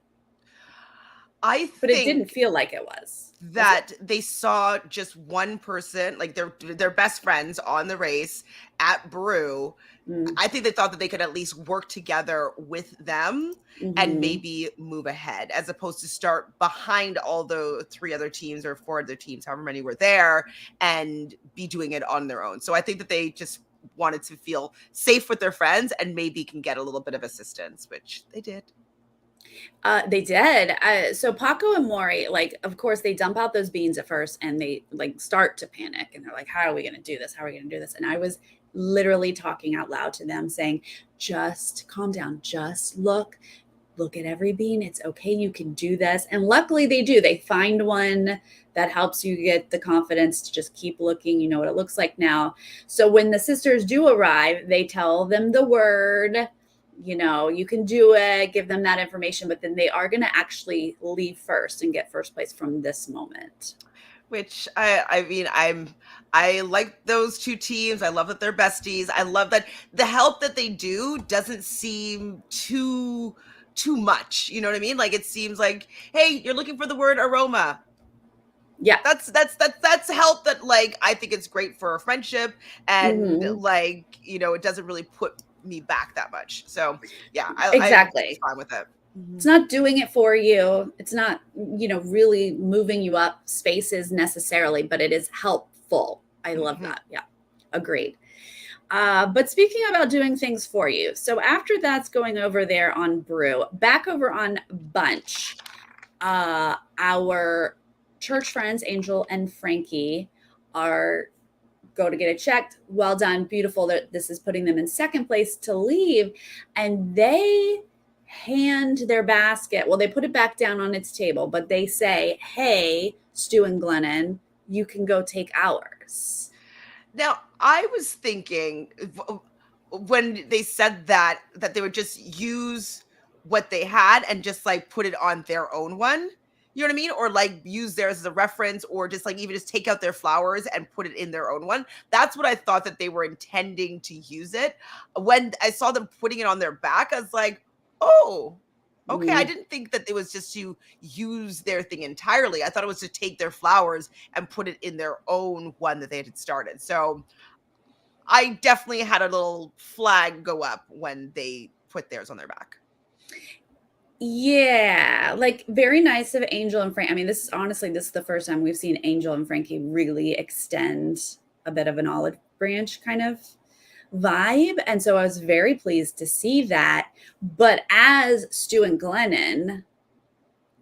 But it didn't feel like it was. That they saw just one person, like their best friends on the race at brew. I think they thought that they could at least work together with them and maybe move ahead, as opposed to start behind all the 3 other teams or 4 other teams, however many were there, and be doing it on their own. So I think that they just wanted to feel safe with their friends and maybe can get a little bit of assistance, which they did. They did. So Paco and Maury, like, of course, they dump out those beans at first, and they like start to panic, and they're like, how are we going to do this? How are we going to do this? And I was literally talking out loud to them, saying, just calm down. Just look at every bean. It's okay. You can do this. And luckily they do. They find one that helps you get the confidence to just keep looking. You know what it looks like now. So when the sisters do arrive, they tell them the word, you know, you can do it, give them that information, but then they are going to actually leave first and get first place from this moment. Which I like those 2 teams. I love that they're besties. I love that the help that they do doesn't seem too much. You know what I mean? Like, it seems like, hey, you're looking for the word aroma. Yeah. That's help that, like, I think it's great for a friendship, and like, you know, it doesn't really put me back that much. So yeah, exactly. I'm fine with it. It's not doing it for you. It's not, you know, really moving you up spaces necessarily, but it is helpful. I love that. Yeah, agreed. But speaking about doing things for you, so after that's going over there on brew, back over on bunch, our church friends Angel and Frankie are go to get it checked. Well done, beautiful. This is putting them in second place to leave. And they hand their basket. Well, they put it back down on its table, but they say, hey, Stu and Glennon, you can go take ours. Now, I was thinking when they said that they would just use what they had and just like put it on their own one. You know what I mean? Or like use theirs as a reference, or just like even just take out their flowers and put it in their own one. That's what I thought that they were intending to use it. When I saw them putting it on their back, I was like, oh, okay. I didn't think that it was just to use their thing entirely. I thought it was to take their flowers and put it in their own one that they had started. So I definitely had a little flag go up when they put theirs on their back. Yeah, like very nice of Angel and Frank. I mean, this is the first time we've seen Angel and Frankie really extend a bit of an olive branch kind of vibe. And so I was very pleased to see that. But as Stu and Glennon,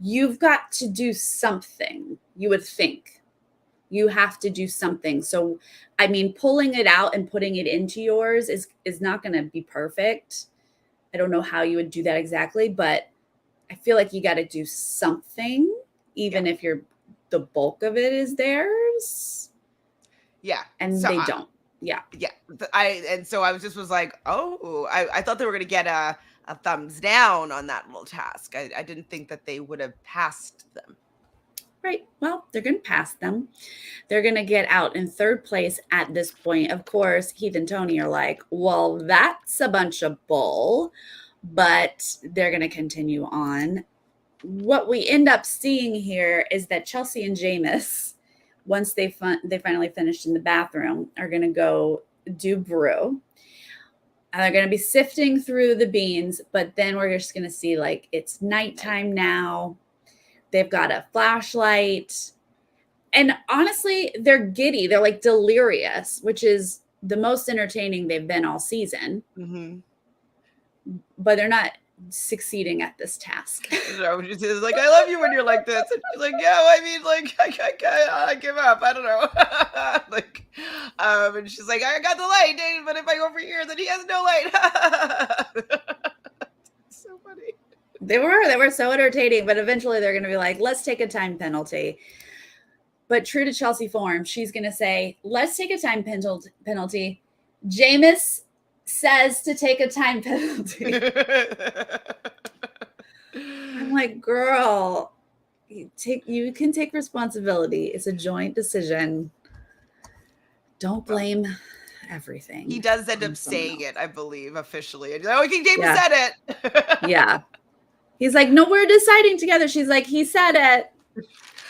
you've got to do something, you would think. You have to do something. So, I mean, pulling it out and putting it into yours is not going to be perfect. I don't know how you would do that exactly, but I feel like you got to do something, even if the bulk of it is theirs. Yeah. And so they don't. Yeah. Yeah. So I was like, oh, I thought they were going to get a thumbs down on that little task. I didn't think that they would have passed them. Right. Well, they're going to pass them. They're going to get out in third place at this point. Of course, Heath and Tony are like, well, that's a bunch of bull. But they're going to continue on. What we end up seeing here is that Chelsea and Jameis, once they finally finished in the bathroom, are going to go do brew. And they're going to be sifting through the beans, but then we're just going to see like it's nighttime now. They've got a flashlight. And honestly, they're giddy. They're like delirious, which is the most entertaining they've been all season. Mm-hmm. But they're not succeeding at this task. No, she's like, I love you when you're like this. And she's like, yeah, I mean, like, I give up. I don't know. And she's like, I got the light, but if I go over here, then he has no light. So funny. They were so entertaining, but eventually they're going to be like, let's take a time penalty. But true to Chelsea form, she's going to say, let's take a time penalty. Jameis says to take a time penalty. I'm like, girl, you can take responsibility. It's a joint decision. Don't blame everything. He does end up saying it, I believe, officially. And like, okay, James said it. Yeah. He's like, no, we're deciding together. She's like, he said it.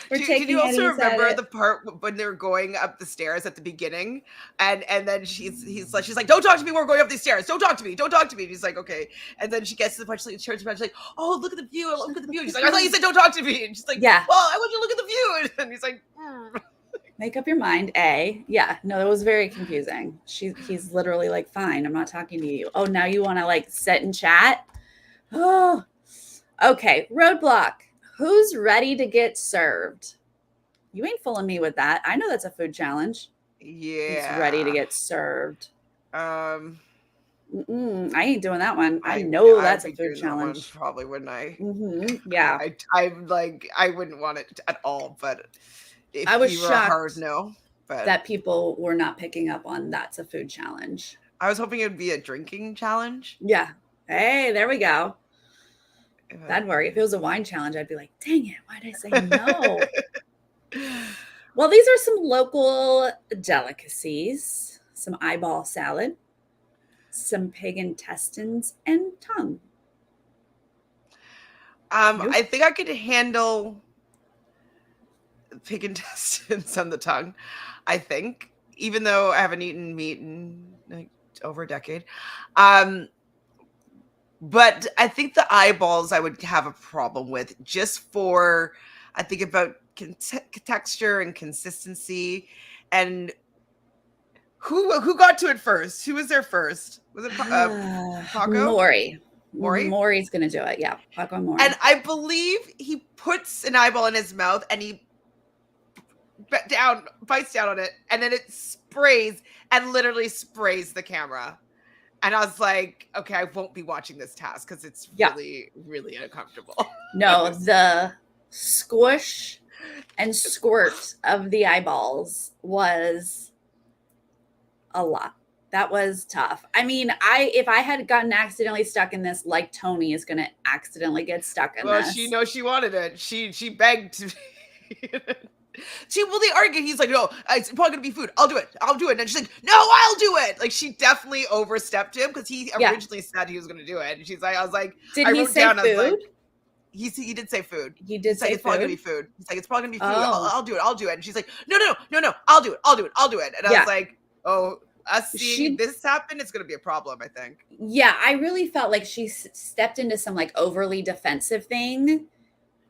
Did you also remember the part when they're going up the stairs at the beginning, and then she's like, don't talk to me. We're going up these stairs. Don't talk to me. Don't talk to me. And he's like, okay. And then she gets to the punch, church punch, like, oh, look at the view. Look at the view. And she's like, I thought you said don't talk to me. And she's like, yeah. Well, I want you to look at the view. And he's like, make up your mind. Yeah. No, it was very confusing. He's literally like, fine, I'm not talking to you. Oh, now you want to like sit and chat? Oh, okay. Roadblock. Who's ready to get served? You ain't fooling me with that. I know that's a food challenge. Yeah. Who's ready to get served? I ain't doing that one. I know that's a food challenge. Probably wouldn't I? Mm-hmm. Yeah. I'm like, I wouldn't want it at all, but if I was you were shocked a hard no. But that people were not picking up on that's a food challenge. I was hoping it would be a drinking challenge. Yeah. Hey, there we go. That'd work. If it was a wine challenge, I'd be like, dang it, why did I say no? Well, these are some local delicacies, some eyeball salad, some pig intestines, and tongue. I think I could handle pig intestines on the tongue, I think, even though I haven't eaten meat in like over a decade. But I think the eyeballs I would have a problem with, just for, I think about texture and consistency. And who got to it first? Who was there first? Was it Paco? Maury. Maury's going to do it. Yeah, Paco and Maury. And I believe he puts an eyeball in his mouth and he bites down on it, and then it sprays and literally sprays the camera. And I was like, okay, I won't be watching this task because it's really, really uncomfortable. No, the squish and squirt of the eyeballs was a lot. That was tough. I mean, if I had gotten accidentally stuck in this, like Tony is going to accidentally get stuck in this. Well, she wanted it. She begged to. They argued. He's like, no, it's probably gonna be food. I'll do it. And she's like, no, I'll do it. Like, she definitely overstepped him because he originally said he was gonna do it. And she's like, I was like, did he say food? I was like, he did say food. He did say it's probably gonna be food. He's like, it's probably gonna be food. Oh. I'll do it. And she's like, no, I'll do it. And I was like, oh, us seeing this happen, it's gonna be a problem, I think. Yeah, I really felt like she stepped into some like overly defensive thing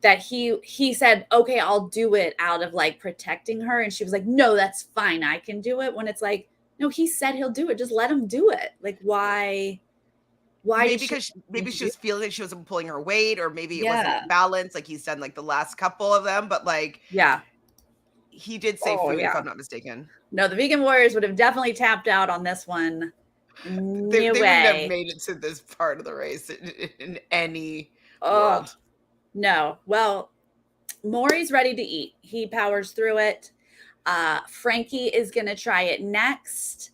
that he said, okay, I'll do it out of like protecting her. And she was like, no, that's fine. I can do it. When it's like, no, he said he'll do it. Just let him do it. Like, why? Maybe she was feeling that she wasn't pulling her weight, or maybe it wasn't balanced. Like he's done like the last couple of them, but like, he did say food, if I'm not mistaken. No, the vegan warriors would have definitely tapped out on this one. They wouldn't have made it to this part of the race in any world. No. Well, Maury's ready to eat. He powers through it. Frankie is going to try it next.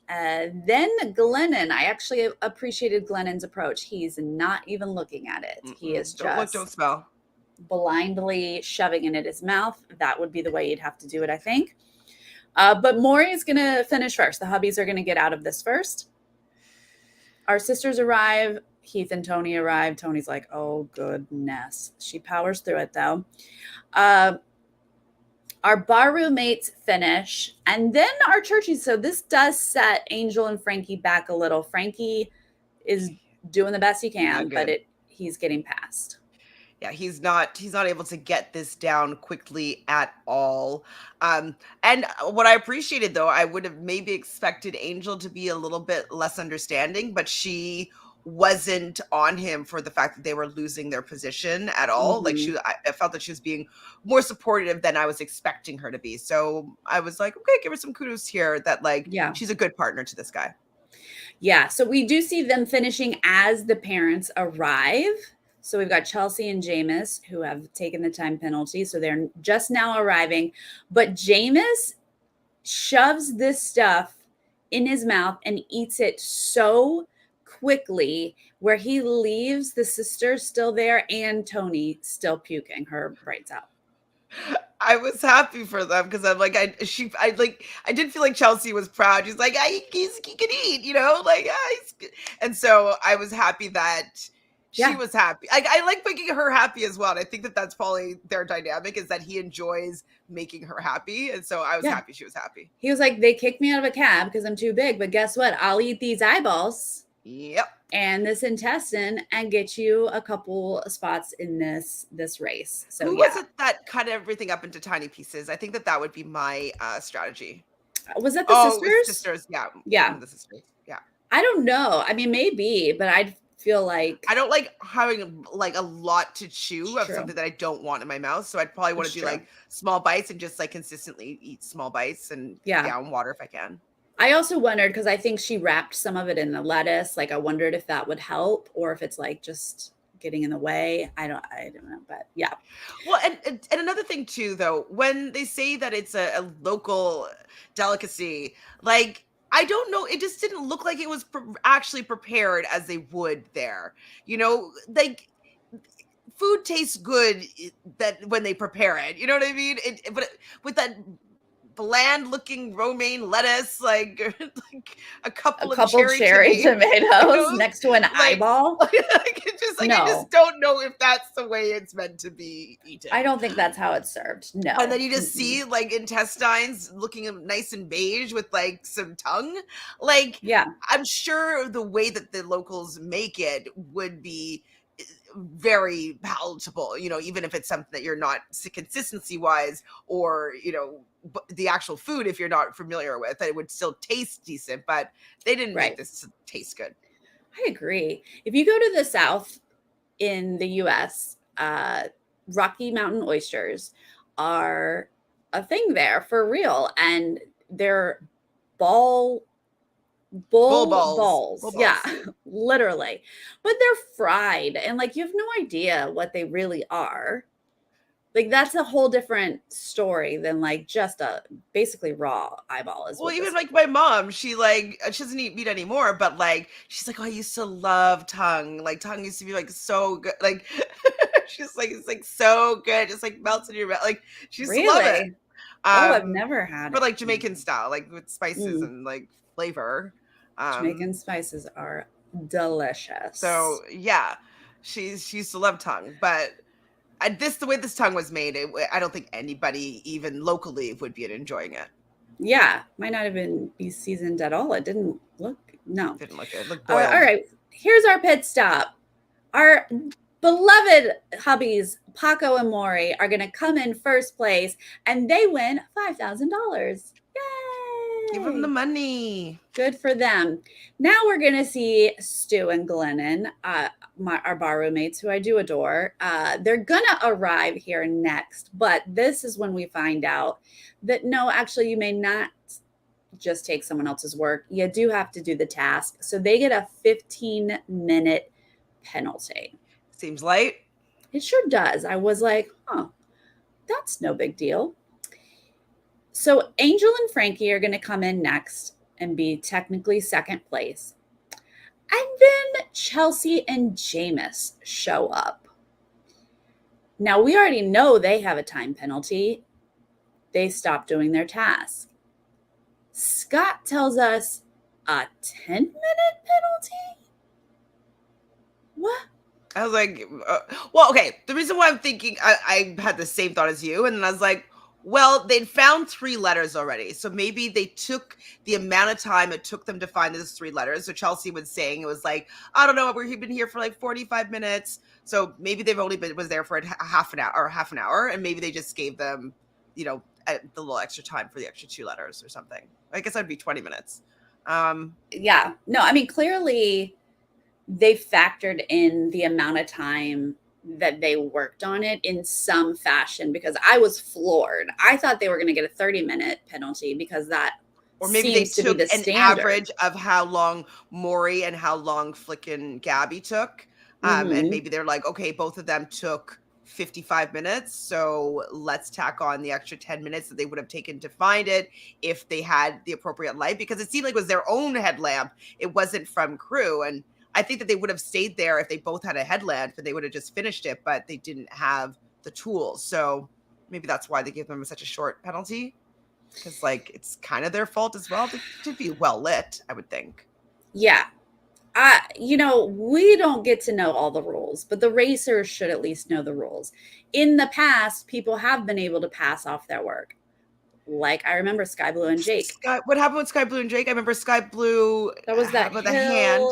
Then Glennon. I actually appreciated Glennon's approach. He's not even looking at it. He is don't look, don't smell. Blindly shoving it in his mouth. That would be the way you'd have to do it, I think. But Maury's going to finish first. The hubbies are going to get out of this first. Our sisters arrive. Heath and Tony arrive. Tony's like, oh, goodness. She powers through it, though. Our bar roommates finish. And then our churchies. So this does set Angel and Frankie back a little. Frankie is doing the best he can, but he's getting past. Yeah, he's not able to get this down quickly at all. And what I appreciated, though, I would have maybe expected Angel to be a little bit less understanding, but she wasn't on him for the fact that they were losing their position at all. Mm-hmm. Like I felt that she was being more supportive than I was expecting her to be. So I was like, okay, give her some kudos here that she's a good partner to this guy. Yeah. So we do see them finishing as the parents arrive. So we've got Chelsea and Jameis who have taken the time penalty. So they're just now arriving. But Jameis shoves this stuff in his mouth and eats it so quickly where he leaves the sisters still there and Tony still puking her brains out. I was happy for them because I'm like, I did feel like Chelsea was proud. She's like, he can eat, you know, and so I was happy that she was happy. I like making her happy as well. And I think that that's probably their dynamic, is that he enjoys making her happy. And so I was happy she was happy. He was like, they kicked me out of a cab because I'm too big, but guess what? I'll eat these eyeballs. Yep. And this intestine and get you a couple spots in this race. So who was it that cut everything up into tiny pieces? I think that would be my strategy. Was that the sisters? Sisters, yeah. Yeah. The sisters, yeah. I don't know. I mean, maybe, but I'd feel like I don't like having like a lot to chew of something that I don't want in my mouth. So I'd probably want to do like small bites and just like consistently eat small bites and down water if I can. I also wondered, because I think she wrapped some of it in the lettuce. Like I wondered if that would help or if it's like just getting in the way. I don't know, but yeah. Well, and another thing too, though, when they say that it's a local delicacy, like, I don't know. It just didn't look like it was actually prepared as they would there. You know, like food tastes good that when they prepare it. You know what I mean? But with that bland looking romaine lettuce, like a couple of cherry tomatoes next to an eyeball. I just don't know if that's the way it's meant to be eaten. I don't think that's how it's served. No. And then you just see like intestines looking nice and beige with like some tongue. Like, I'm sure the way that the locals make it would be very palatable, you know, even if it's something that you're not consistency wise, or, you know, the actual food, if you're not familiar with it, would still taste decent, but they didn't make this taste good. I agree. If you go to the South in the US, Rocky Mountain oysters are a thing there for real. And they're bull balls. Yeah, literally. But they're fried. And like, you have no idea what they really are. Like, that's a whole different story than like just a basically raw eyeball is. Well, even like my mom, she doesn't eat meat anymore, but like she's like, oh, I used to love tongue. Like tongue used to be like so good. Like she's like, it's like so good, just like melts in your mouth. Like she used to love it. Oh, I've never had but it. like Jamaican style, like with spices and like flavor. Jamaican spices are delicious. So yeah, she used to love tongue, but the way this tongue was made, I don't think anybody even locally would be enjoying it. Yeah, might not even be seasoned at all. It didn't look Didn't look good. It looked boiled. All right, here's our pit stop. Our beloved hubbies, Paco and Maury, are going to come in first place, and they win $5,000. Yay! Give them the money. Good for them. Now we're going to see Stu and Glennon, our bar roommates, who I do adore. They're going to arrive here next, but this is when we find out that no, actually, you may not just take someone else's work. You do have to do the task. So they get a 15-minute penalty. Seems light. It sure does. I was like, that's no big deal. So Angel and Frankie are going to come in next and be technically second place. And then Chelsea and Jameis show up. Now, we already know they have a time penalty. They stopped doing their task. Scott tells us a 10-minute penalty? What? I was like, well, okay. The reason why I'm thinking, I had the same thought as you. And then I was like, well, they'd found 3 letters already. So maybe they took the amount of time it took them to find those 3 letters. So Chelsea was saying, it was like, I don't know, we've been here for like 45 minutes. So maybe they've only was there for half an hour. And maybe they just gave them, the little extra time for the extra 2 letters or something. I guess that'd be 20 minutes. Yeah. No, I mean, clearly they factored in the amount of time that they worked on it in some fashion, because I was floored. I thought they were going to get a 30-minute penalty because that or maybe they took an average of how long Maury and how long Flickin' Gabby took. And maybe they're like, okay, both of them took 55 minutes. So let's tack on the extra 10 minutes that they would have taken to find it if they had the appropriate light, because it seemed like it was their own headlamp. It wasn't from crew. And I think that they would have stayed there if they both had a headlamp and they would have just finished it, but they didn't have the tools. So maybe that's why they gave them such a short penalty, because like it's kind of their fault as well to be well lit, I would think. Yeah. We don't get to know all the rules, but the racers should at least know the rules. In the past, people have been able to pass off their work. Like, I remember Sky Blue and Jake. What happened with Sky Blue and Jake? I remember Sky Blue. That was that with the hand.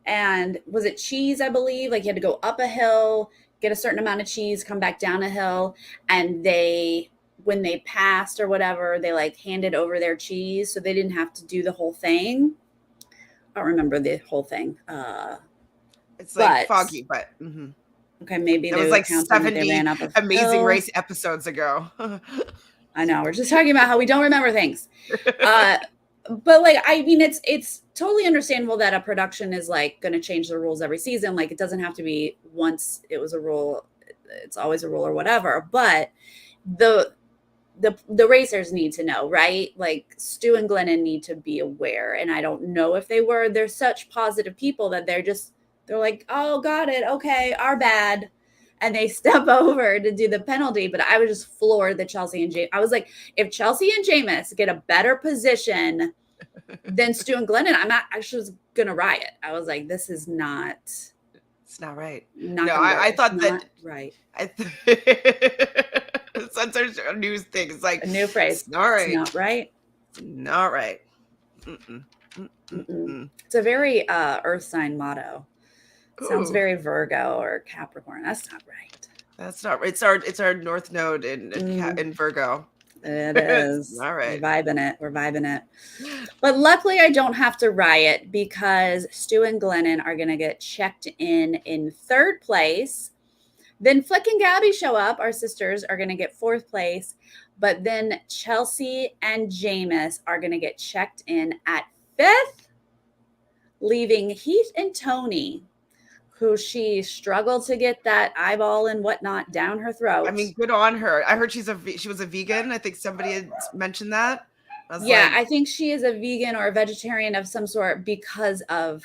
And was it cheese, I believe? Like, you had to go up a hill, get a certain amount of cheese, come back down a hill. And when they passed or whatever, they like handed over their cheese. So they didn't have to do the whole thing. I don't remember the whole thing. It's like foggy, but okay, maybe it was like 70 Amazing Race episodes ago. I know, we're just talking about how we don't remember things. But like, I mean, it's totally understandable that a production is like going to change the rules every season. Like, it doesn't have to be once it was a rule, it's always a rule or whatever. But the racers need to know, right? Like, Stu and Glennon need to be aware. And I don't know if they were. They're such positive people that they're like, oh, got it. Okay, our bad. And they step over to do the penalty. But I was just floored that Chelsea and Jameis. I was like, if Chelsea and Jameis get a better position than Stu and Glennon, I'm actually going to riot. I was like, this is not. It's not right. I thought that. Right. Such a news thing. It's like a new phrase. It's not right. It's not right. It's not right. It's a very earth sign motto. Sounds very Virgo or Capricorn. That's not right. That's not right. It's our North Node in Virgo. It is. All right. We're vibing it. But luckily I don't have to riot, because Stu and Glennon are going to get checked in third place. Then Flick and Gabby show up. Our sisters are going to get fourth place. But then Chelsea and Jameis are going to get checked in at 5th, leaving Heath and Tony, who she struggled to get that eyeball and whatnot down her throat. I mean, good on her. I heard she was a vegan. I think somebody had mentioned that. I think she is a vegan or a vegetarian of some sort because of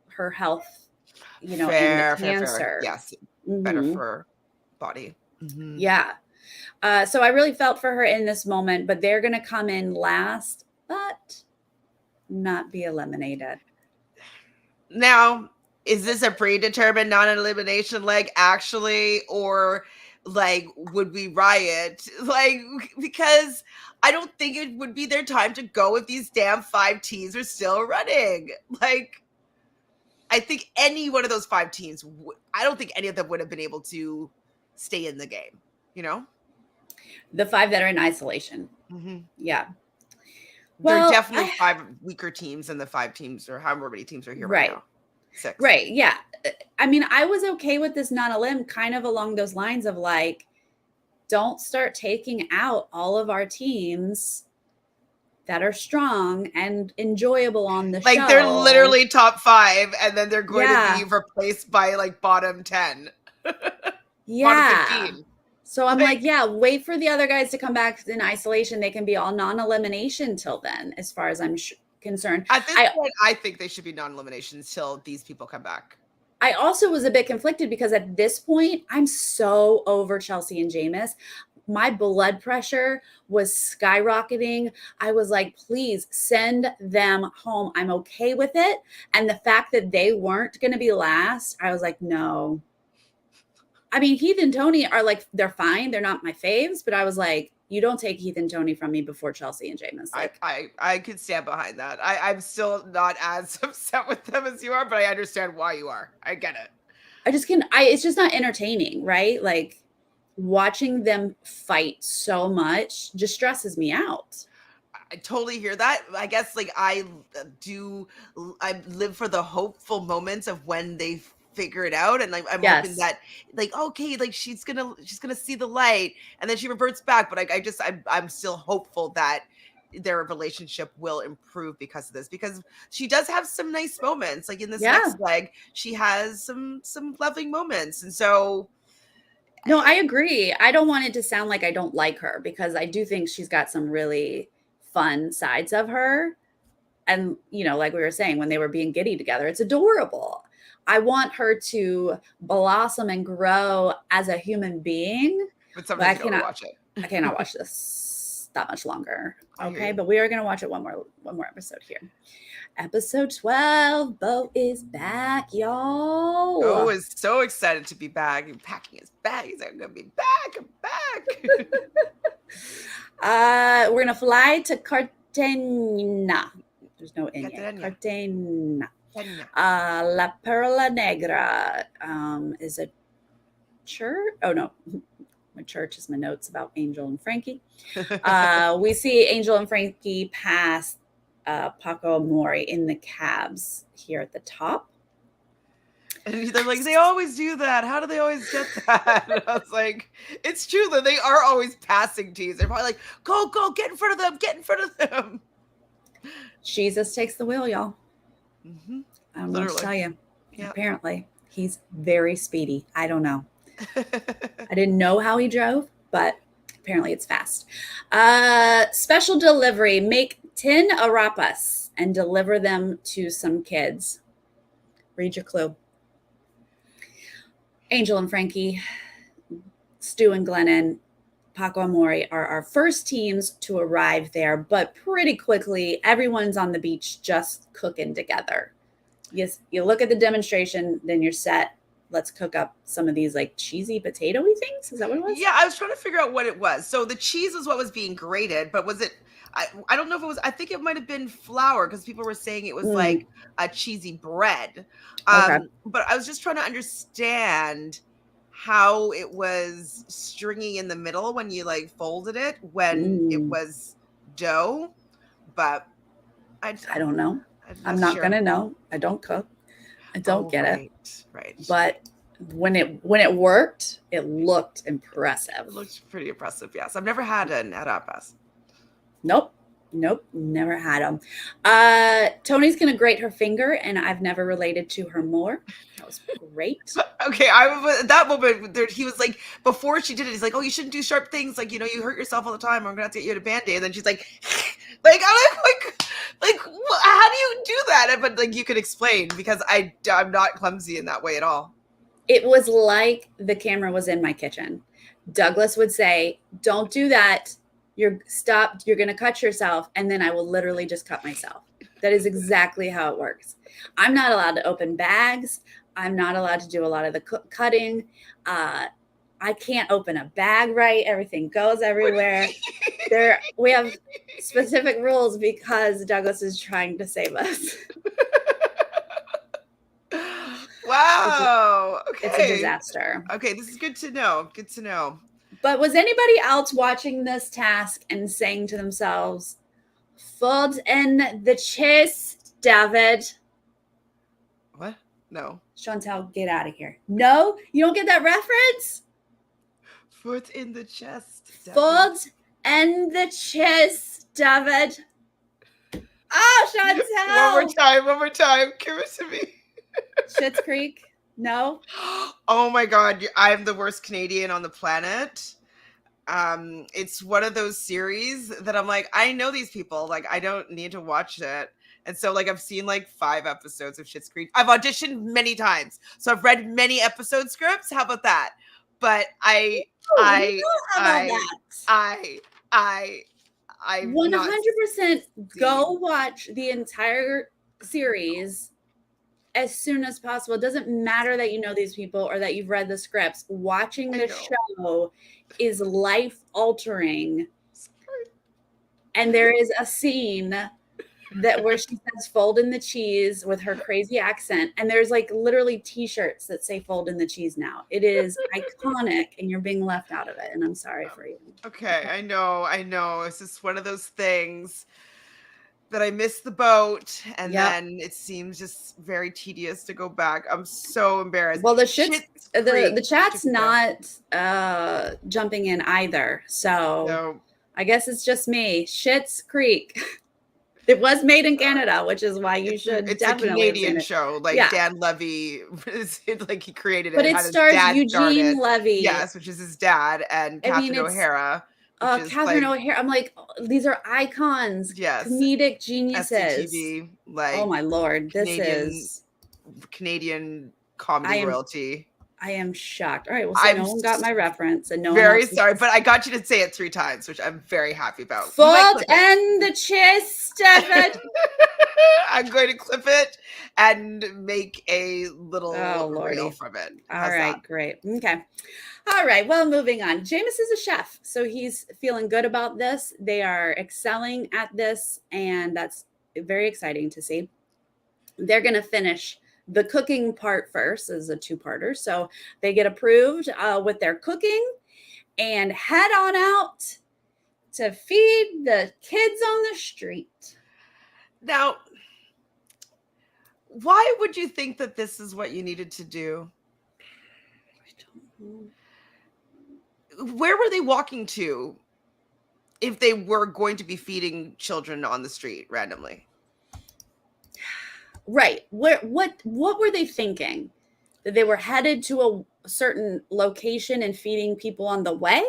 her health, and the cancer. Fair. Yes, better for her body. Mm-hmm. Yeah. So I really felt for her in this moment, but they're going to come in last, but not be eliminated. Now, is this a predetermined non-elimination leg actually, or like would we riot? Like, because I don't think it would be their time to go if these damn 5 teams are still running. Like, I think any one of those 5 teams, I don't think any of them would have been able to stay in the game, The 5 that are in isolation. Mm-hmm. Yeah. Well, there are definitely 5 weaker teams than the 5 teams or however many teams are here right now. 6. Right. Yeah. I mean, I was okay with this non-elim kind of along those lines of like, don't start taking out all of our teams that are strong and enjoyable on the show. Like they're literally top 5 and then they're going to be replaced by like bottom 10. Yeah. Bottom 15. So I'm like, wait for the other guys to come back in isolation. They can be all non-elimination till then, as far as I'm concerned. At this point, I think they should be non-elimination until these people come back. I also was a bit conflicted because at this point, I'm so over Chelsea and Jameis. My blood pressure was skyrocketing. I was like, please send them home. I'm okay with it. And the fact that they weren't going to be last, I was like, no. I mean, Heath and Tony are like, they're fine. They're not my faves, but I was like, you don't take Heath and Tony from me before Chelsea and Jameis. Like, I could stand behind that. I'm still not as upset with them as you are, but I understand why you are. I get it. It's just not entertaining, right? Like watching them fight so much just stresses me out. I totally hear that. I guess like I live for the hopeful moments of when they figure it out, and like I'm hoping that like okay, like she's gonna see the light and then she reverts back, but I'm still hopeful that their relationship will improve because of this, because she does have some nice moments. Like in this next leg, she has some lovely moments, and so no, I agree. I don't want it to sound like I don't like her, because I do think she's got some really fun sides of her, and like we were saying, when they were being giddy together, it's adorable. I want her to blossom and grow as a human being. But I cannot watch it. I cannot watch this that much longer. Okay, but we are going to watch it one more episode here. Episode 12. Bo is back, y'all. Bo is so excited to be back. He's packing his bag. He's like, I'm going to be back. I'm back. We're going to fly to Cartagena. There's no N yet. Cartagena. La Perla Negra is a church. Oh, no. My church is my notes about Angel and Frankie. We see Angel and Frankie pass Paco Amore in the cabs here at the top. And they're like, they always do that. How do they always get that? And I was like, it's true that they are always passing teams. They're probably like, go, get in front of them. Jesus takes the wheel, y'all. Mm-hmm. I don't know what to tell you. Yep. Apparently, he's very speedy. I don't know. I didn't know how he drove, but apparently it's fast. Special delivery. Make 10 arepas and deliver them to some kids. Read your clue. Angel and Frankie, Stu and Glennon, Paco Amore are our first teams to arrive there, but pretty quickly, everyone's on the beach just cooking together. Yes, you look at the demonstration, then you're set. Let's cook up some of these like cheesy potato-y things. Is that what it was? Yeah, I was trying to figure out what it was. So the cheese was what was being grated, but was it, I don't know if it was, I think it might have been flour, because people were saying it was like a cheesy bread. But I was just trying to understand how it was stringy in the middle when you like folded it, when it was dough. But I don't know. I'm not going to know. I don't cook. I don't get it. Right. But when it worked, it looked impressive. It looked pretty impressive. Yes, I've never had an Arapas. Nope, never had them. Tony's gonna grate her finger, and I've never related to her more. That was great. Okay, I was at that moment. He was like, before she did it, he's like, "Oh, you shouldn't do sharp things. Like, you know, you hurt yourself all the time. I'm gonna have to get you a Band-Aid." And then she's like, like I'm like, how do you do that? But like, you could explain, because I'm not clumsy in that way at all. It was like the camera was in my kitchen. Douglas would say, "Don't do that. You're going to cut yourself." And then I will literally just cut myself. That is exactly how it works. I'm not allowed to open bags. I'm not allowed to do a lot of the cutting. I can't open a bag right. Everything goes everywhere. We have specific rules because Douglas is trying to save us. Wow. Okay. It's a disaster. Okay, this is good to know. Good to know. But was anybody else watching this task and saying to themselves, "Fold in the chest, David"? What? No. Chantele, get out of here. No? You don't get that reference? Foot in the chest, David. Fold in the chest, David. Oh, Chantele. One more time. Give it to me. Schitt's Creek? No? Oh my God. I'm the worst Canadian on the planet. It's one of those series that I'm like, I know these people. Like, I don't need to watch it. And so, like, I've seen like 5 episodes of Schitt's Creek. I've auditioned many times, so I've read many episode scripts. How about that? But I 100% go watch the entire series as soon as possible. It doesn't matter that you know these people or that you've read the scripts. Watching the show is life altering. And there is a scene where she says "fold in the cheese" with her crazy accent, and there's like literally t-shirts that say "fold in the cheese" now. It is iconic, and you're being left out of it, and I'm sorry for you. Okay, I know. It's just one of those things that I missed the boat, and then it seems just very tedious to go back. I'm so embarrassed. Well, the chat's not jumping in either, so no. I guess it's just me. Schitt's Creek. It was made in Canada, which is why you should. It's definitely a Canadian show. Like Dan Levy, like he created it. But it stars Eugene Levy. Yes, which is his dad, and Catherine O'Hara. Catherine O'Hara. I'm like, these are icons. Yes, comedic geniuses. SCTV, like, oh my Lord, this is Canadian comedy royalty. I am shocked. All right, well, so no one got my reference, and no very one else sorry, but I got you to say it 3 times, which I'm very happy about. Fold in the chest, David. I'm going to clip it and make a little reel from it. All right, great. Okay. All right, well, moving on. Jameis is a chef, so he's feeling good about this. They are excelling at this, and that's very exciting to see. They're going to finish the cooking part first as a 2-parter. So they get approved with their cooking and head on out to feed the kids on the street. Now, why would you think that this is what you needed to do? I don't know. Where were they walking to if they were going to be feeding children on the street randomly? Right. What were they thinking? That they were headed to a certain location and feeding people on the way?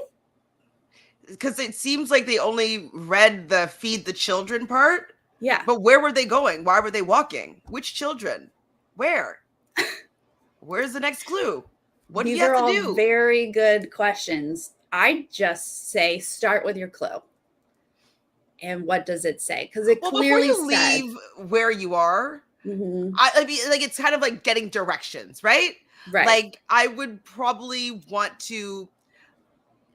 Because it seems like they only read the feed the children part. Yeah. But where were they going? Why were they walking? Which children? Where? Where's the next clue? What do you have to do? These are all very good questions. I just say start with your clue. And what does it say? Because it clearly before you leave where you are, I mean, like, it's kind of like getting directions, right? Right. Like, I would probably want to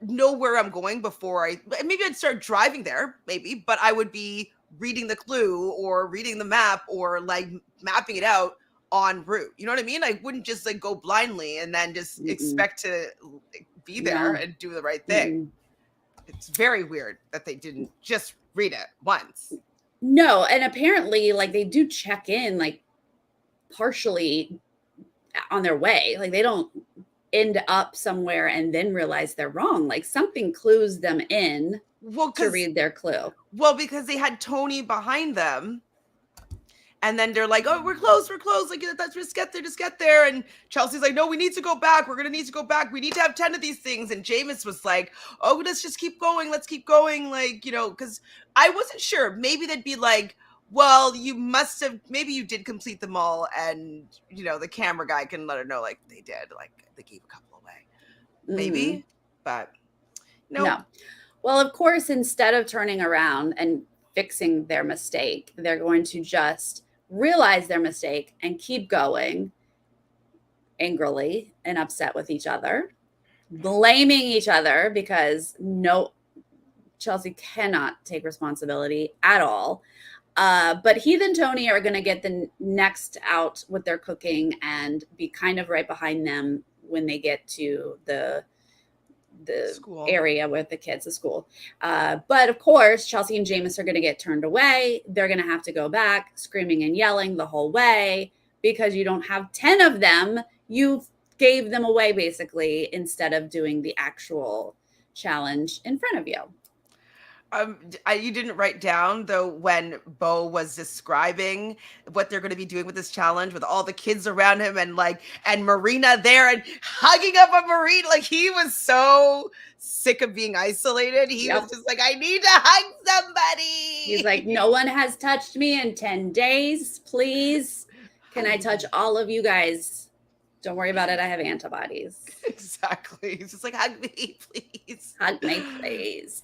know where I'm going before maybe I'd start driving there, maybe, but I would be reading the clue or reading the map or like mapping it out en route. You know what I mean? I wouldn't just like go blindly and then just expect to be there and do the right thing. It's very weird that they didn't just read it once. No, and apparently, like, they do check in, like, partially on their way. Like they don't end up somewhere and then realize they're wrong. Like something clues them in to read their clue. Well, because they had Tony behind them. And then they're like, oh, we're close. Like, let's just get there. And Chelsea's like, no, we need to go back. We're going to need to go back. We need to have 10 of these things. And Jameis was like, oh, let's just keep going. Let's keep going. Like, because I wasn't sure. Maybe they'd be like, well, maybe you did complete them all. And, the camera guy can let her know, like, they did. Like, they gave a couple away. Maybe. But, no. Well, of course, instead of turning around and fixing their mistake, they're going to just realize their mistake and keep going angrily and upset with each other, blaming each other because Chelsea cannot take responsibility at all. But Heath and Tony are going to get the next out with their cooking and be kind of right behind them when they get to the school area with the kids, the school. But of course, Chelsea and Jameis are going to get turned away. They're going to have to go back screaming and yelling the whole way because you don't have 10 of them. You gave them away basically instead of doing the actual challenge in front of you. You didn't write down though when Bo was describing what they're going to be doing with this challenge with all the kids around him and Marina there and hugging up on Marina. Like he was so sick of being isolated. He was just like, I need to hug somebody. He's like, no one has touched me in 10 days. Please. Can I touch all of you guys? Don't worry about it. I have antibodies. Exactly. He's just like, hug me, please. Hug me, please.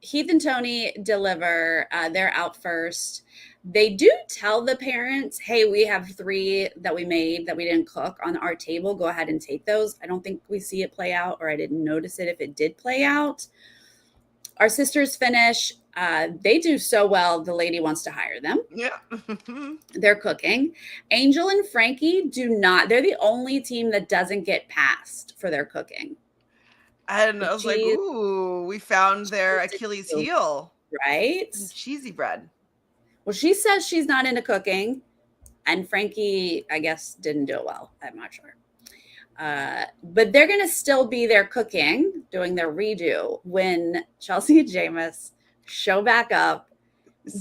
Heath and Tony deliver. They're out first. They do tell the parents, hey, we have 3 that we made that we didn't cook on our table. Go ahead and take those. I don't think we see it play out, or I didn't notice it if it did play out. Our sisters finish. They do so well, the lady wants to hire them. Yeah. They're cooking. Angel and Frankie do not. They're the only team that doesn't get passed for their cooking. And I was like, ooh, we found their Achilles heel. Right? Some cheesy bread. Well, she says she's not into cooking. And Frankie, I guess, didn't do it well. I'm not sure. But they're going to still be there cooking, doing their redo when Chelsea and Jameis show back up,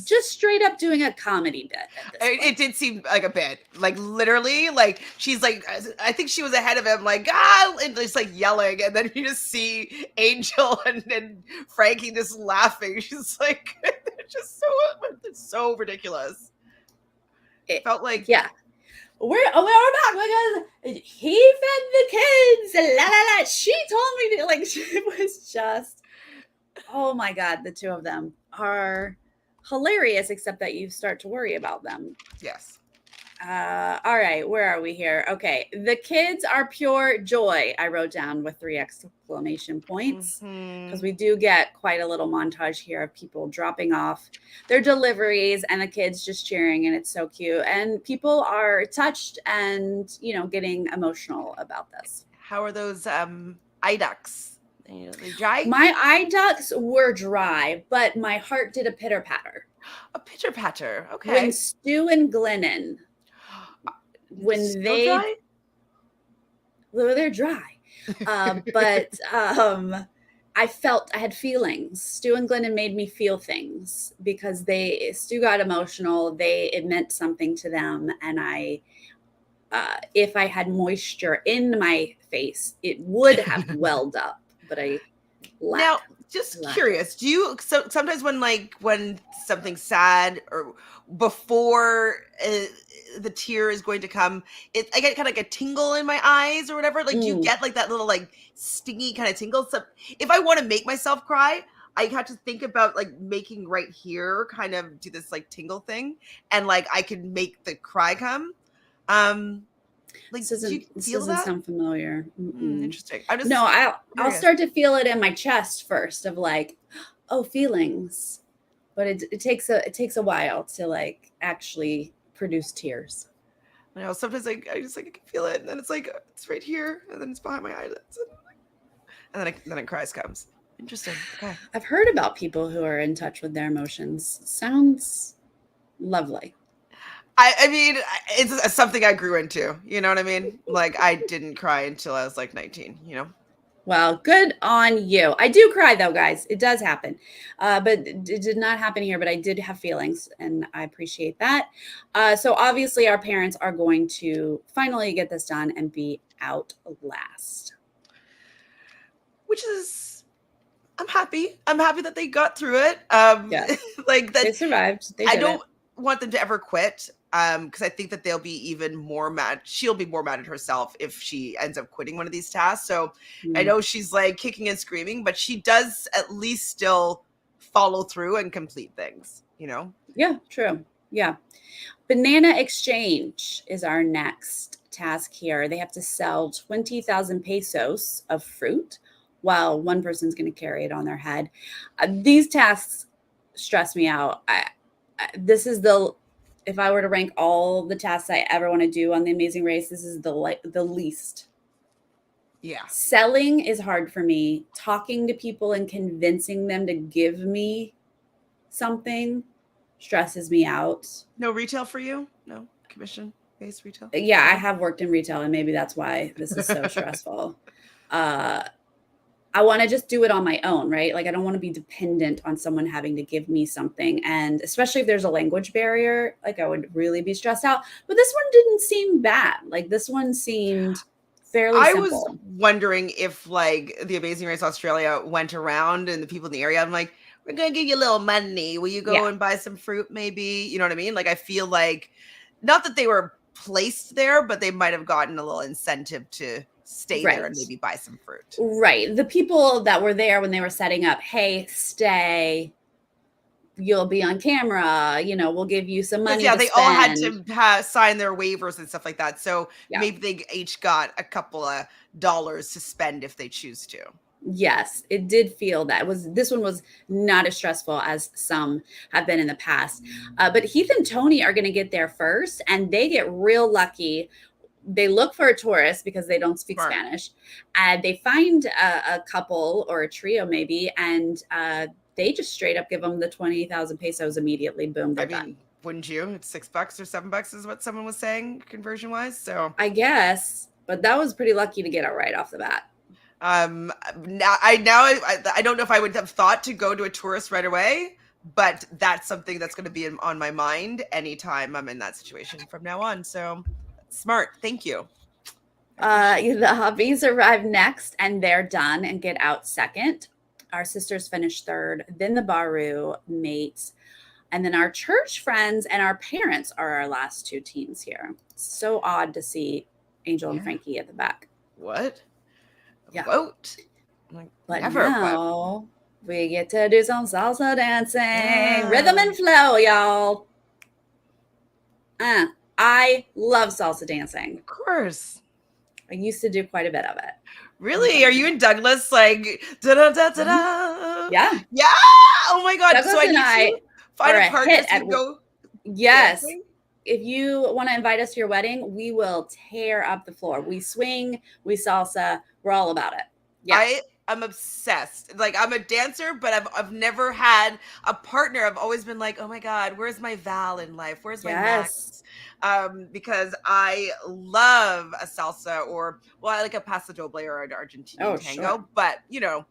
just straight up doing a comedy bit. It did seem like a bit, like literally, like she's like, I think she was ahead of him, like, and just like yelling. And then you just see Angel and Frankie just laughing. She's like, it's so ridiculous. It felt like, yeah. We're back because he fed the kids. La la la. She told me to, like, it was just, oh my God, the two of them are hilarious, except that you start to worry about them. Yes. All right, where are we here? Okay, the kids are pure joy. I wrote down with 3 exclamation points because we do get quite a little montage here of people dropping off their deliveries and the kids just cheering, and it's so cute. And people are touched and, getting emotional about this. How are those eye ducts? Are they dry? My eye ducts were dry, but my heart did a pitter patter. A pitter patter. Okay. When Stu and Glennon. When they dry? Well, they're dry, but I had feelings. Stu and Glennon made me feel things because Stu got emotional. It meant something to them, and if I had moisture in my face, it would have welled up. But I lack. Now, just curious, do you sometimes when something's sad or before the tear is going to come, I get kind of like a tingle in my eyes or whatever. Like, do you get like that little like stingy kind of tingle? So if I want to make myself cry, I have to think about like making right here kind of do this like tingle thing, and like I can make the cry come. Like, this doesn't sound familiar. Interesting. I'll start to feel it in my chest first of like, oh, feelings, but it takes a while to like actually produce tears. I know sometimes I just like I can feel it, and then it's like it's right here, and then it's behind my eyelids, and then it cries comes. Interesting. Okay. I've heard about people who are in touch with their emotions. Sounds lovely. I mean, it's something I grew into. You know what I mean? Like, I didn't cry until I was like 19. You know. Well, good on you. I do cry though, guys. It does happen. But it did not happen here, but I did have feelings and I appreciate that. So obviously our parents are going to finally get this done and be out last. Which is, I'm happy. I'm happy that they got through it. Yes. Like that. They survived. They I did don't it. want them to ever quit. Because I think that they'll be even more mad. She'll be more mad at herself if she ends up quitting one of these tasks. So I know she's like kicking and screaming, but she does at least still follow through and complete things, you know? Yeah, true. Yeah. Banana exchange is our next task here. They have to sell 20,000 pesos of fruit while one person's going to carry it on their head. These tasks stress me out. This is if I were to rank all the tasks I ever want to do on The Amazing Race, this is the least. Yeah. Selling is hard for me. Talking to people and convincing them to give me something stresses me out. No retail for you? No commission based retail? Yeah, I have worked in retail and maybe that's why this is so stressful. I want to just do it on my own, right? Like I don't want to be dependent on someone having to give me something. And especially if there's a language barrier, like I would really be stressed out. But this one didn't seem bad. Like this one seemed fairly simple. I was wondering if like the Amazing Race Australia went around and the people in the area, I'm like, we're going to give you a little money. Will you go and buy some fruit maybe? You know what I mean? Like I feel like, not that they were placed there, but they might have gotten a little incentive to stay there and maybe buy some fruit. Right. The people that were there when they were setting up, hey, stay. You'll be on camera. You know, we'll give you some money. Yeah, they all had to sign their waivers and stuff like that. So maybe they each got a couple of dollars to spend if they choose to. Yes, it did feel that. This one was not as stressful as some have been in the past. But Heath and Tony are going to get there first, and they get real lucky. They look for a tourist because they don't speak Spanish. And they find a couple or a trio maybe, and they just straight up give them the 20,000 pesos immediately. Boom, they're done. Wouldn't you? It's $6 or $7 is what someone was saying conversion wise. So I guess, but that was pretty lucky to get it right off the bat. I don't know if I would have thought to go to a tourist right away, but that's something that's going to be on my mind anytime I'm in that situation from now on. So smart. Thank you. The hubbies arrive next and they're done and get out second. Our sisters finish third. Then the Baru mates. And then our church friends and our parents are our last two teams here. So odd to see Angel and Frankie at the back. What? Yeah. Vote. But now we get to do some salsa dancing. Rhythm and flow, y'all. I love salsa dancing. Of course. I used to do quite a bit of it. Really? Are you in Douglas? Like, da-da-da-da-da? Yeah. Yeah. Oh my God. Douglas so and I find a partner to go. Yes. Dancing? If you want to invite us to your wedding, we will tear up the floor. We swing, we salsa. We're all about it. Yeah. I'm obsessed. Like I'm a dancer, but I've never had a partner. I've always been like, oh my God, where's my Val in life? Where's my Max? Because I love a salsa I like a paso doble or an Argentinian tango. Sure. But you know,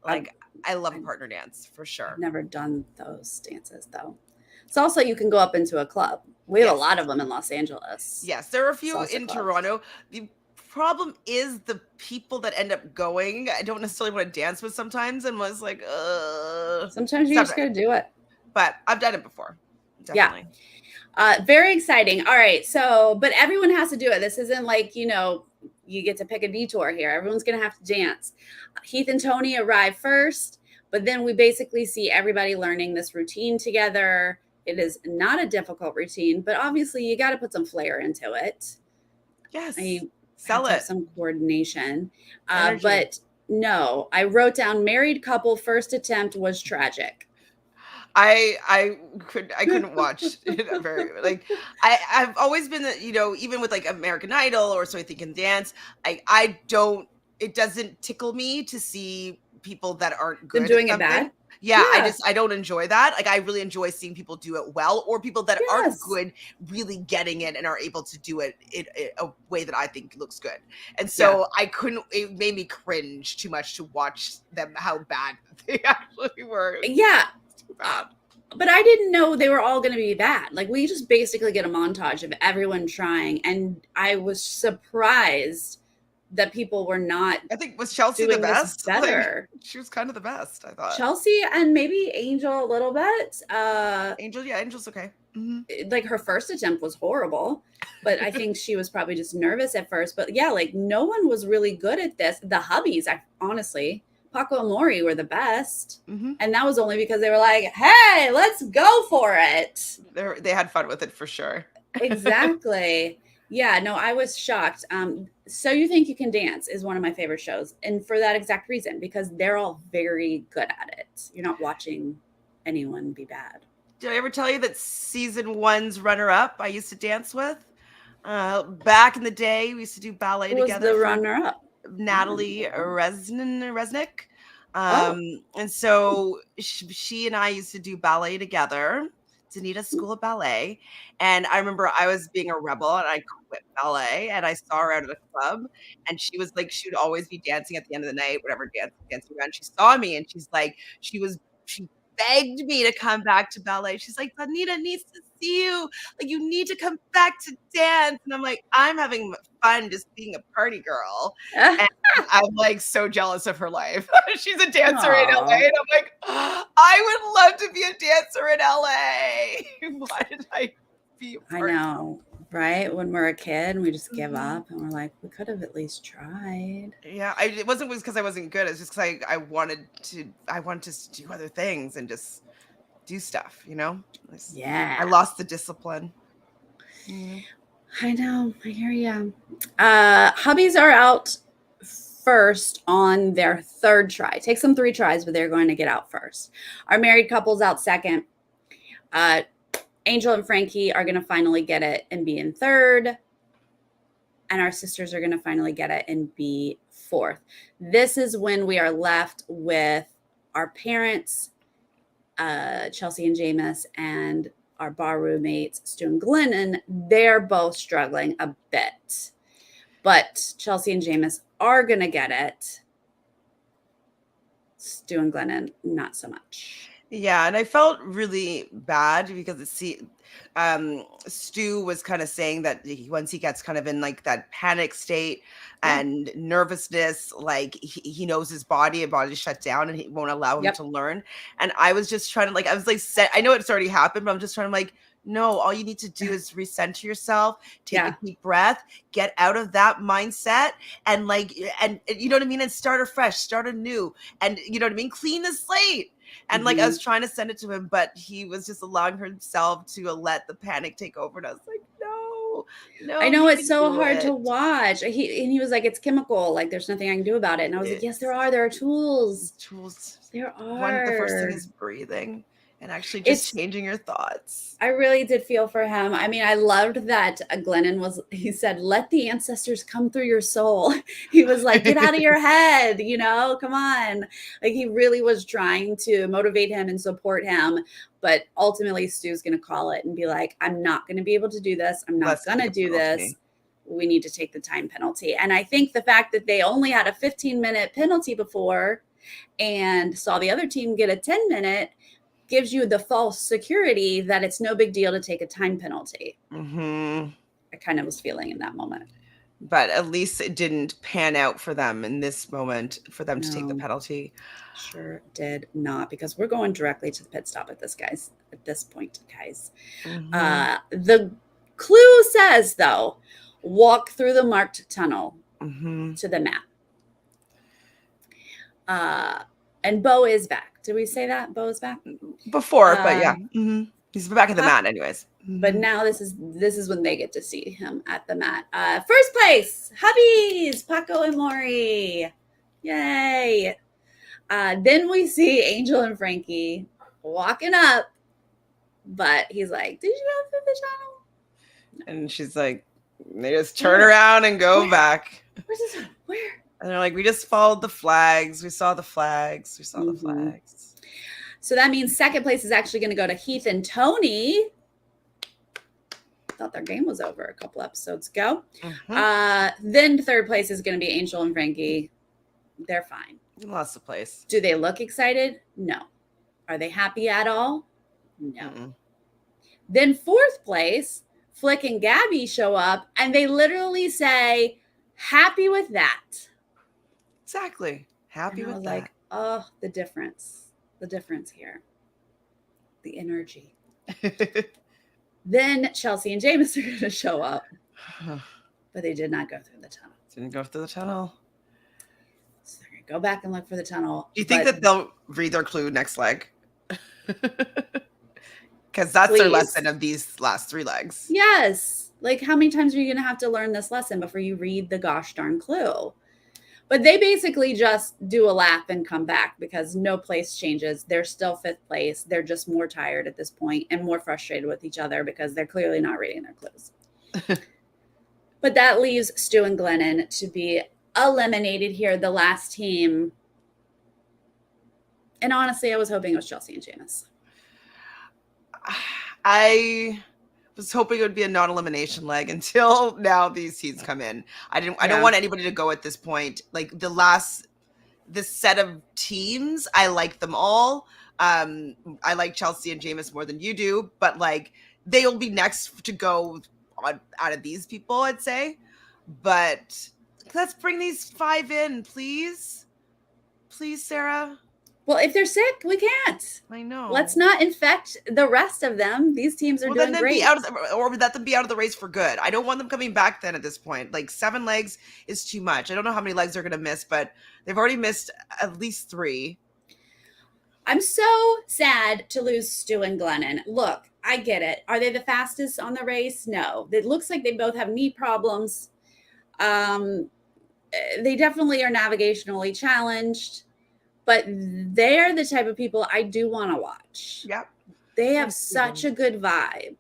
like I love a partner dance for sure. I've never done those dances though. Salsa, you can go up into a club. We have a lot of them in Los Angeles. Yes, there are a few in Toronto. The problem is the people that end up going, I don't necessarily want to dance with sometimes, and was like, sometimes you just gotta do it. But I've done it before. Definitely. Yeah. Very exciting. All right. So, but everyone has to do it. This isn't like, you know, you get to pick a detour here. Everyone's going to have to dance. Heath and Tony arrive first, but then we basically see everybody learning this routine together. It is not a difficult routine, but obviously you got to put some flair into it. Yes. Sell it. Some coordination. But no, I wrote down married couple first attempt was tragic. I couldn't watch it very like I've always been, you know, even with like American Idol or So I Think and Dance, it doesn't tickle me to see people that aren't good doing it bad. Yeah, I don't enjoy that. Like, I really enjoy seeing people do it well, or people that are good, really getting it and are able to do it in a way that I think looks good. And so it made me cringe too much to watch them, how bad they actually were. Yeah. Too bad. But I didn't know they were all going to be bad. Like, we just basically get a montage of everyone trying. And I was surprised that people were not. I think, was Chelsea the best? Better. Like, she was kind of the best, I thought. Chelsea and maybe Angel a little bit. Angel's okay. Mm-hmm. Like, her first attempt was horrible, but I think she was probably just nervous at first. But yeah, like, no one was really good at this. The hubbies, honestly, Paco and Lori were the best. Mm-hmm. And that was only because they were like, hey, let's go for it. They had fun with it for sure. Exactly. Yeah, no, I was shocked. So You Think You Can Dance is one of my favorite shows. And for that exact reason, because they're all very good at it. You're not watching anyone be bad. Did I ever tell you that season 1's runner-up I used to dance with? Back in the day, we used to do ballet together. Who was the runner-up? Natalie Resnick. And so she and I used to do ballet together. Danita School of Ballet. And I remember I was being a rebel and I quit ballet, and I saw her out at a club, and she was like, she would always be dancing at the end of the night, whatever dancing around. She saw me and she's like, she begged me to come back to ballet. She's like, Danita needs to see you. Like, you need to come back to dance. And I'm like, I'm having fun just being a party girl. And I'm like so jealous of her life. She's a dancer in LA. And I'm like, I would love to be a dancer in LA. Why did I be a party? I know, right? When we're a kid and we just give up, and we're like, we could have at least tried. Yeah, it wasn't because I wasn't good. It's just because I wanted to do other things and just do stuff, you know? I lost the discipline. Mm. I know. I hear you. Hubbies are out first on their third try. It takes them 3 tries, but they're going to get out first. Our married couple's out second. Angel and Frankie are going to finally get it and be in third. And our sisters are going to finally get it and be fourth. This is when we are left with our parents, Chelsea and Jameis, and our bar roommates, Stu and Glennon. They're both struggling a bit. But Chelsea and Jameis are going to get it. Stu and Glennon, not so much. Yeah, and I felt really bad because Stu was kind of saying that once he gets kind of in like that panic state and nervousness, like he knows his body shut down and he won't allow him to learn. And I was just trying to I know it's already happened, but I'm just trying to no, all you need to do is recenter yourself, take a deep breath, get out of that mindset, and and you know what I mean, and start afresh, start anew, and you know what I mean, clean the slate. And I was trying to send it to him, but he was just allowing himself to let the panic take over. And I was like, no. I know, it's so hard to watch. He was like, it's chemical. Like, there's nothing I can do about it. And I was like, yes, there are. There are tools. There are. The first thing is breathing. And actually just changing your thoughts. I really did feel for him. I mean, I loved that Glennon he said, let the ancestors come through your soul. He was like, get out of your head, come on. Like, he really was trying to motivate him and support him. But ultimately, Stu's going to call it and be like, I'm not going to be able to do this. I'm not going to do this. We need to take the time penalty. And I think the fact that they only had a 15-minute penalty before and saw the other team get a 10-minute gives you the false security that it's no big deal to take a time penalty. Mm-hmm. I kind of was feeling in that moment. But at least it didn't pan out for them in this moment for them to take the penalty. Sure did not, because we're going directly to the pit stop at this point, guys. Mm-hmm. The clue says, though, walk through the marked tunnel to the map. And Bo is back. Did we say that? Bo is back? Before, but yeah. Mm-hmm. He's back at the mat anyways. But now this is when they get to see him at the mat. First place, hubbies, Paco and Lori. Yay. Then we see Angel and Frankie walking up. But he's like, did you go through the tunnel? And she's like, they just turn around and go back. Where? And they're like, we just followed the flags. We saw the flags. The flags. So that means second place is actually going to go to Heath and Tony. Thought their game was over a couple episodes ago. Then third place is going to be Angel and Frankie. They're fine. Lost the place. Do they look excited? No. Are they happy at all? No. Then fourth place, Flick and Gabby show up and they literally say, happy with that. Exactly. Happy with that. Like, oh, the difference here. The energy. Then Chelsea and James are going to show up. But they did not go through the tunnel. Didn't go through the tunnel. So they're going to go back and look for the tunnel. Do you think that they'll read their clue next leg? Because that's their lesson of these last 3 legs. Yes. Like, how many times are you going to have to learn this lesson before you read the gosh darn clue? But they basically just do a lap and come back because no place changes. They're still 5th place. They're just more tired at this point and more frustrated with each other because they're clearly not reading their clues. But that leaves Stu and Glennon to be eliminated here, the last team. And honestly, I was hoping it was Chelsea and James. I was hoping it would be a non-elimination leg until now these teams come in. I don't want anybody to go at this point. Like this set of teams, I like them all. I like Chelsea and James more than you do, but like they will be next to go on, out of these people, I'd say. But let's bring these 5 in, please. Please, Sarah. Well, if they're sick, we can't. I know. Let's not infect the rest of them. These teams are doing great. Or let them be out of the race for good. I don't want them coming back then at this point. Like 7 legs is too much. I don't know how many legs they're going to miss, but they've already missed at least 3. I'm so sad to lose Stu and Glennon. Look, I get it. Are they the fastest on the race? No. It looks like they both have knee problems. They definitely are navigationally challenged. But they're the type of people I do want to watch. Yep. They have such a good vibe.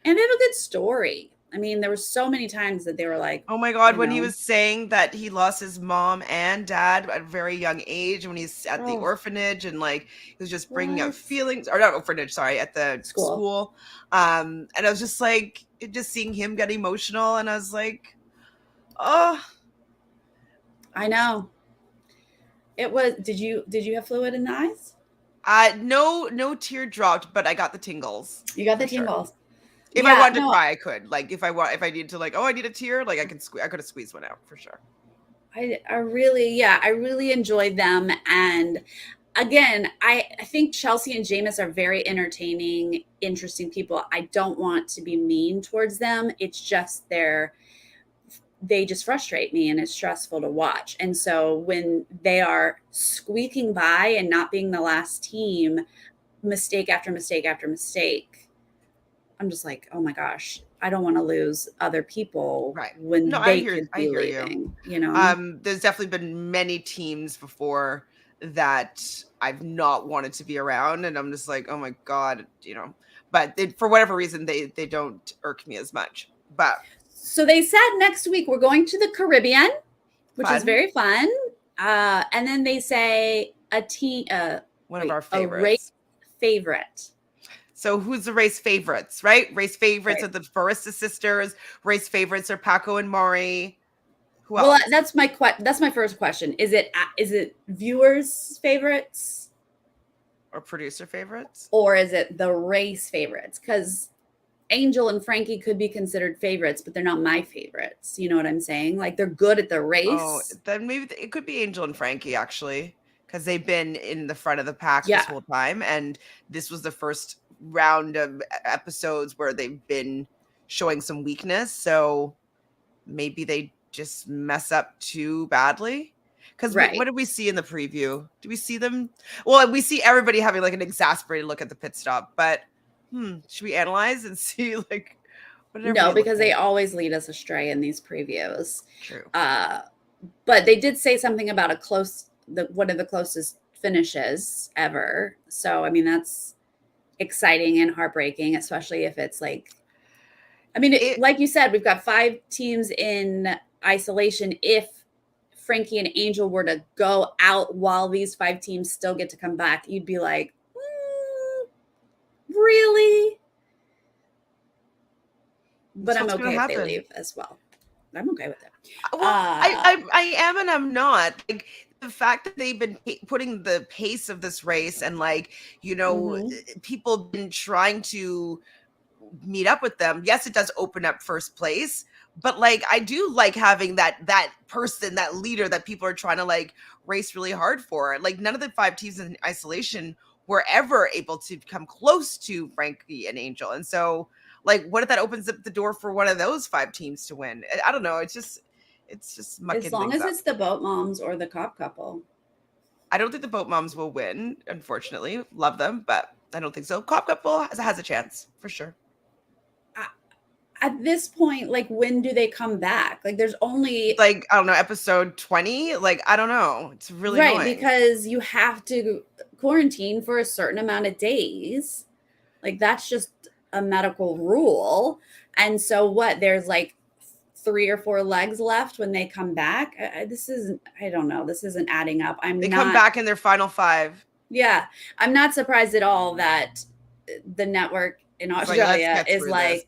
And they have a good story. I mean, there were so many times that they were like, oh my God, when he was saying that he lost his mom and dad at a very young age when he's at the orphanage and like he was just bringing up feelings, or not orphanage, sorry, at the school. And I was just like, just seeing him get emotional. And I was like, oh. I know. It was, did you have fluid in the eyes? No tear dropped, but I got the tingles. You got the tingles. Sure. If I wanted to cry, I could. Like if I needed to, like, oh, I need a tear, like I could have squeezed one out for sure. I really enjoyed them. And again, I think Chelsea and James are very entertaining, interesting people. I don't want to be mean towards them. It's just they just frustrate me and it's stressful to watch. And so when they are squeaking by and not being the last team, mistake after mistake after mistake, I'm just like, oh my gosh, I don't want to lose other people when they could be leaving. You know, there's definitely been many teams before that I've not wanted to be around, and I'm just like, oh my God, you know. But for whatever reason, they don't irk me as much. But so they said next week we're going to the Caribbean, which is very fun. And then they say one of our favorites. A race favorite. So who's the race favorites, right? Race favorites are the Barista sisters. Race favorites are Paco and Maury. Who else? Well, that's my first question. Is it viewers' favorites? Or producer favorites? Or is it the race favorites? Because Angel and Frankie could be considered favorites, but they're not my favorites. You know what I'm saying? Like they're good at the race. Oh, then maybe it could be Angel and Frankie actually, because they've been in the front of the pack this whole time, and this was the first round of episodes where they've been showing some weakness. So maybe they just mess up too badly. Because what did we see in the preview? Do we see them? Well, we see everybody having like an exasperated look at the pit stop, but. Should we analyze and see like what? No, because they always lead us astray in these previews. True. But they did say something about one of the closest finishes ever. So I mean that's exciting and heartbreaking, especially if it's like, I mean, like you said, we've got 5 teams in isolation. If Frankie and Angel were to go out while these 5 teams still get to come back, you'd be like, Really? But I'm What's gonna okay if they happen. leave as well. I'm okay with it. Well, I am and I'm not. Like the fact that they've been putting the pace of this race and like, people been trying to meet up with them. Yes, it does open up first place, but like I do like having that person, that leader that people are trying to like race really hard for. Like none of the 5 teams in isolation were ever able to come close to Frankie and Angel. And so like what if that opens up the door for one of those 5 teams to win? I don't know. It's just as mucking long things as up. it's the boat moms or the cop couple. I don't think the boat moms will win, unfortunately. Love them, but I don't think so. Cop couple has a chance for sure. At this point, like when do they come back? Like there's only like, I don't know, episode 20. Like, I don't know. It's really right annoying. because you have to quarantine for a certain amount of days. Like that's just a medical rule. And so what? There's like 3 or 4 legs left when they come back. This isn't. I don't know. This isn't adding up. They come back in their final 5. Yeah, I'm not surprised at all that the network in Australia is like,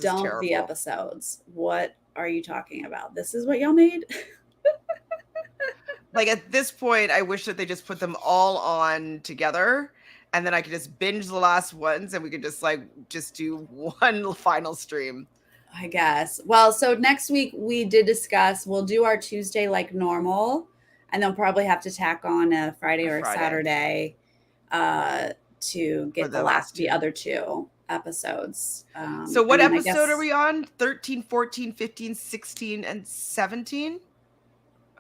dump the episodes. What are you talking about? This is what y'all made? Like at this point, I wish that they just put them all on together and then I could just binge the last ones and we could just do one final stream. I guess. Well, so next week we did discuss, we'll do our Tuesday like normal, and then probably have to tack on a Friday or a Saturday to get the other 2 episodes. So what episode are we on? 13, 14, 15, 16, and 17?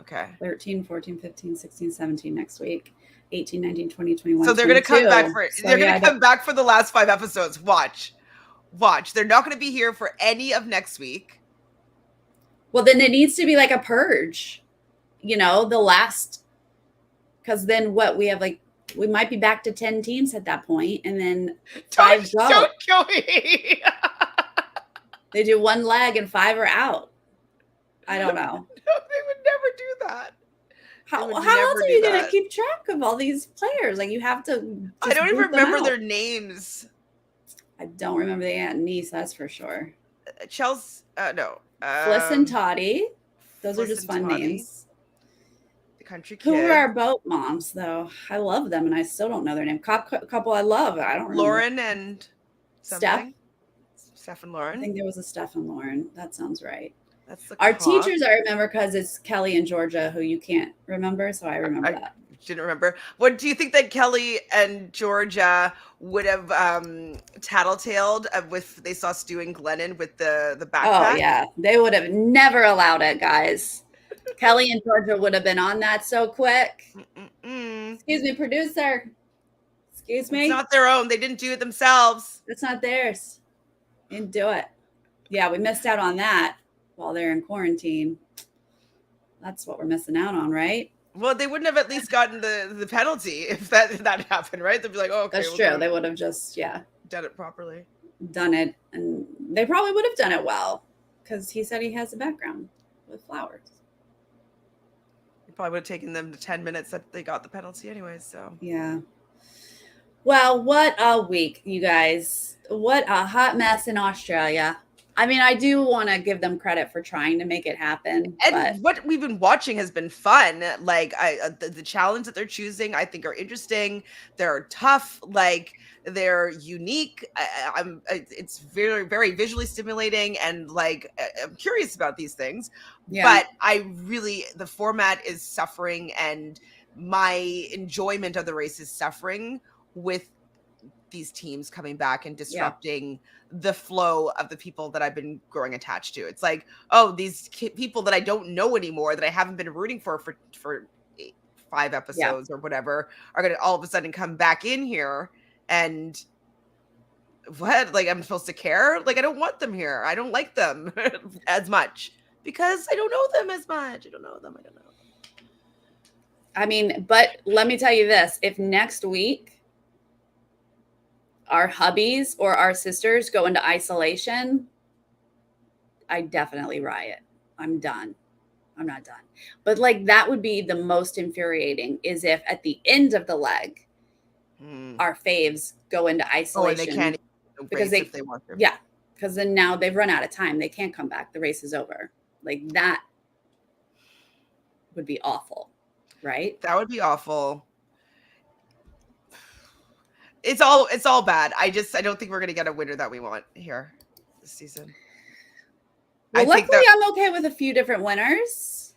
Okay. 13, 14, 15, 16, 17 next week. 18, 19, 20, 21. So they're going to come back come back for the last 5 episodes. Watch. They're not going to be here for any of next week. Well, then it needs to be like a purge. The last, because then what we have, like, we might be back to 10 teams at that point, and then 5 go. Don't kill me. They do 1 leg and 5 are out. I don't know. No, they would never do that. How else are you going to keep track of all these players? Like, you have to. I don't even remember their names. I don't remember the aunt and niece, that's for sure. Chelsea, no. Fliss and Toddy. Those are just fun names. The country kid. Who are our boat moms, though? I love them, and I still don't know their name. Couple I love. I don't remember. Lauren and something. Steph and Lauren. I think there was a Steph and Lauren. That sounds right. That's our teachers I remember because it's Kelly and Georgia, who you can't remember, so I remember that. Didn't remember. What do you think that Kelly and Georgia would have tattletaled if they saw Stu and Glennon with the backpack? Oh yeah, they would have never allowed it, guys. Kelly and Georgia would have been on that so quick. Excuse me, producer. Excuse me. It's not their own. They didn't do it themselves. It's not theirs. They didn't do it. Yeah, we missed out on that while they're in quarantine. That's what we're missing out on, right? Well, they wouldn't have at least gotten the penalty if that happened, right? They'd be like, oh, okay. That's true. They would have just, done it properly. Done it. And they probably would have done it well because he said he has a background with flowers. It probably would have taken them to 10 minutes that they got the penalty anyway, so. Yeah. Well, what a week, you guys. What a hot mess in Australia. I mean, I do want to give them credit for trying to make it happen. And what we've been watching has been fun. Like the challenge that they're choosing, I think, are interesting. They're tough. Like they're unique. It's very, very visually stimulating, and like I'm curious about these things. Yeah. But the format is suffering, and my enjoyment of the race is suffering with these teams coming back and disrupting the flow of the people that I've been growing attached to. It's like, oh, these people that I don't know anymore, that I haven't been rooting for 5 episodes or whatever, are going to all of a sudden come back in here. And what? Like, I'm supposed to care? Like, I don't want them here. I don't like them as much because I don't know them as much. I don't know them. I mean, but let me tell you this. If next week our hubbies or our sisters go into isolation, I definitely riot. I'm done. I'm not done. But like that would be the most infuriating is if at the end of the leg, our faves go into isolation. and they can't because race if they want to. Yeah, because then now they've run out of time. They can't come back. The race is over. Like that would be awful, right? That would be awful. It's all bad. I don't think we're gonna get a winner that we want here this season. Well, luckily I'm okay with a few different winners.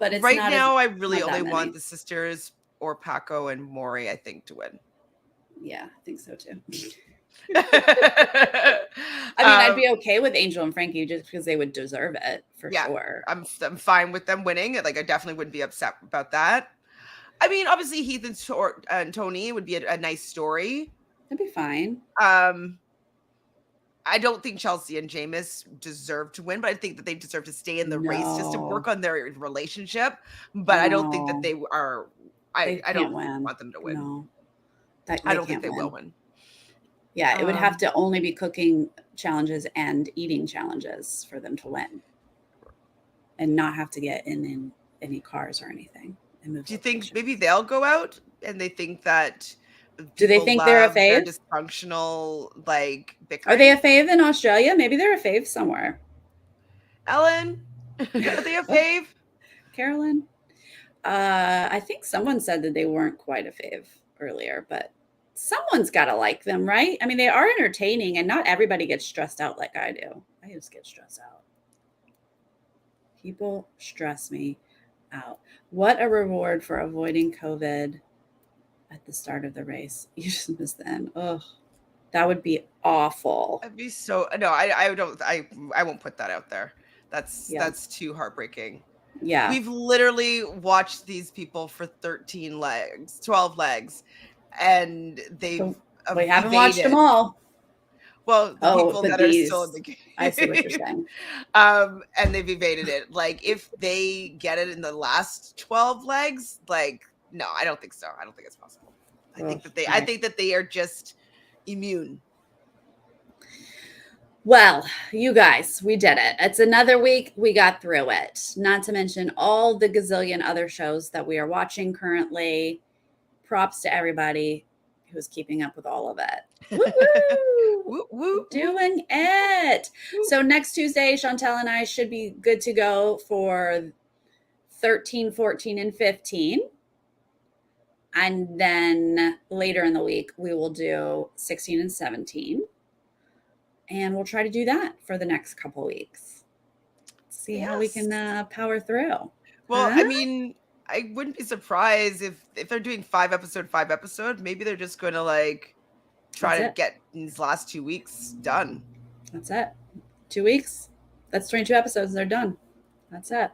But it's right now I really only want the sisters or Paco and Maury, I think, to win. Yeah, I think so too. I mean, I'd be okay with Angel and Frankie just because they would deserve it for sure. I'm fine with them winning. Like, I definitely wouldn't be upset about that. I mean, obviously Heath and Tony would be a nice story. That'd be fine. I don't think Chelsea and Jameis deserve to win, but I think that they deserve to stay in the race just to work on their relationship. But I don't think that they are. I don't want them to win. No, I don't think they will win. Yeah, it would have to only be cooking challenges and eating challenges for them to win, and not have to get in any cars or anything. Do you think maybe they'll go out and they think that? Do they think they're a fave? Dysfunctional, like, bickering? Are they a fave in Australia? Maybe they're a fave somewhere. Ellen, are they a fave? Carolyn, I think someone said that they weren't quite a fave earlier, but someone's got to like them, right? I mean, they are entertaining, and not everybody gets stressed out like I do. I just get stressed out. People stress me out. What a reward for avoiding COVID at the start of the race. You just missed the end. Oh, that would be awful. I'd be so no. I won't put that out there. That's too heartbreaking. Yeah, we've literally watched these people for 12 legs, and we haven't watched them all. Well, the people that are still in the game. I see what you're saying. And they've evaded it. Like, if they get it in the last 12 legs, like, no, I don't think so. I don't think it's possible. I think that they are just immune. Well, you guys, we did it. It's another week. We got through it. Not to mention all the gazillion other shows that we are watching currently. Props to everybody who's keeping up with all of it. Woo-woo! Woo-woo! Doing it. Woo. So next Tuesday, Chantele and I should be good to go for 13, 14, and 15. And then later in the week, we will do 16 and 17. And we'll try to do that for the next couple of weeks. See how we can power through. Well, I mean, I wouldn't be surprised if they're doing 5 episode, maybe they're just going to like try to get these last 2 weeks done. That's it. 2 weeks. That's 22 episodes. They're done. That's it.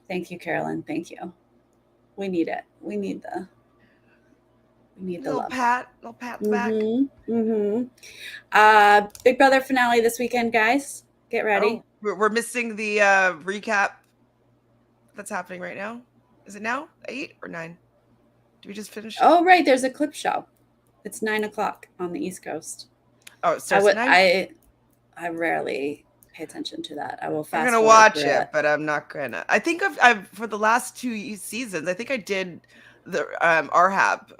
Thank you, Carolyn. Thank you. We need it. We need the little love. Little pat's back. Big Brother finale this weekend, guys. Get ready. Oh, we're missing the recap that's happening right now. Is it now 8 or 9? Did we just finish? Oh, right. There's a clip show. It's 9:00 on the East Coast. Oh, it starts at 9? I rarely pay attention to that. I will fast forward. I'm gonna watch it, but I'm not gonna. I think I've for the last 2 seasons, I think I did the RHAB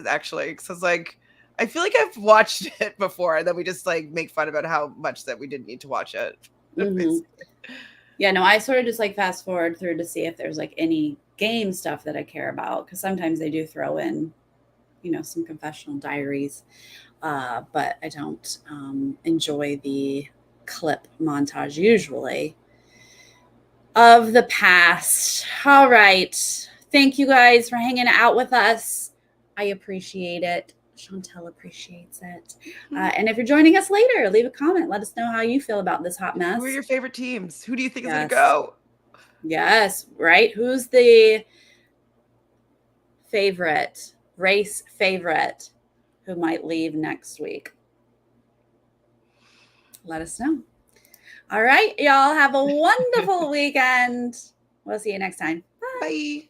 actually, because I was like, I feel like I've watched it before, and then we just like make fun about how much that we didn't need to watch it. Yeah, no, I sort of just like fast forward through to see if there's like any game stuff that I care about, because sometimes they do throw in, some confessional diaries, but I don't enjoy the clip montage usually of the past. All right. Thank you guys for hanging out with us. I appreciate it. Chantele appreciates it. And if you're joining us later, leave a comment. Let us know how you feel about this hot mess. Who are your favorite teams? Who do you think is going to go? Yes, right. Who's the race favorite who might leave next week? Let us know. All right, y'all have a wonderful weekend. We'll see you next time. Bye.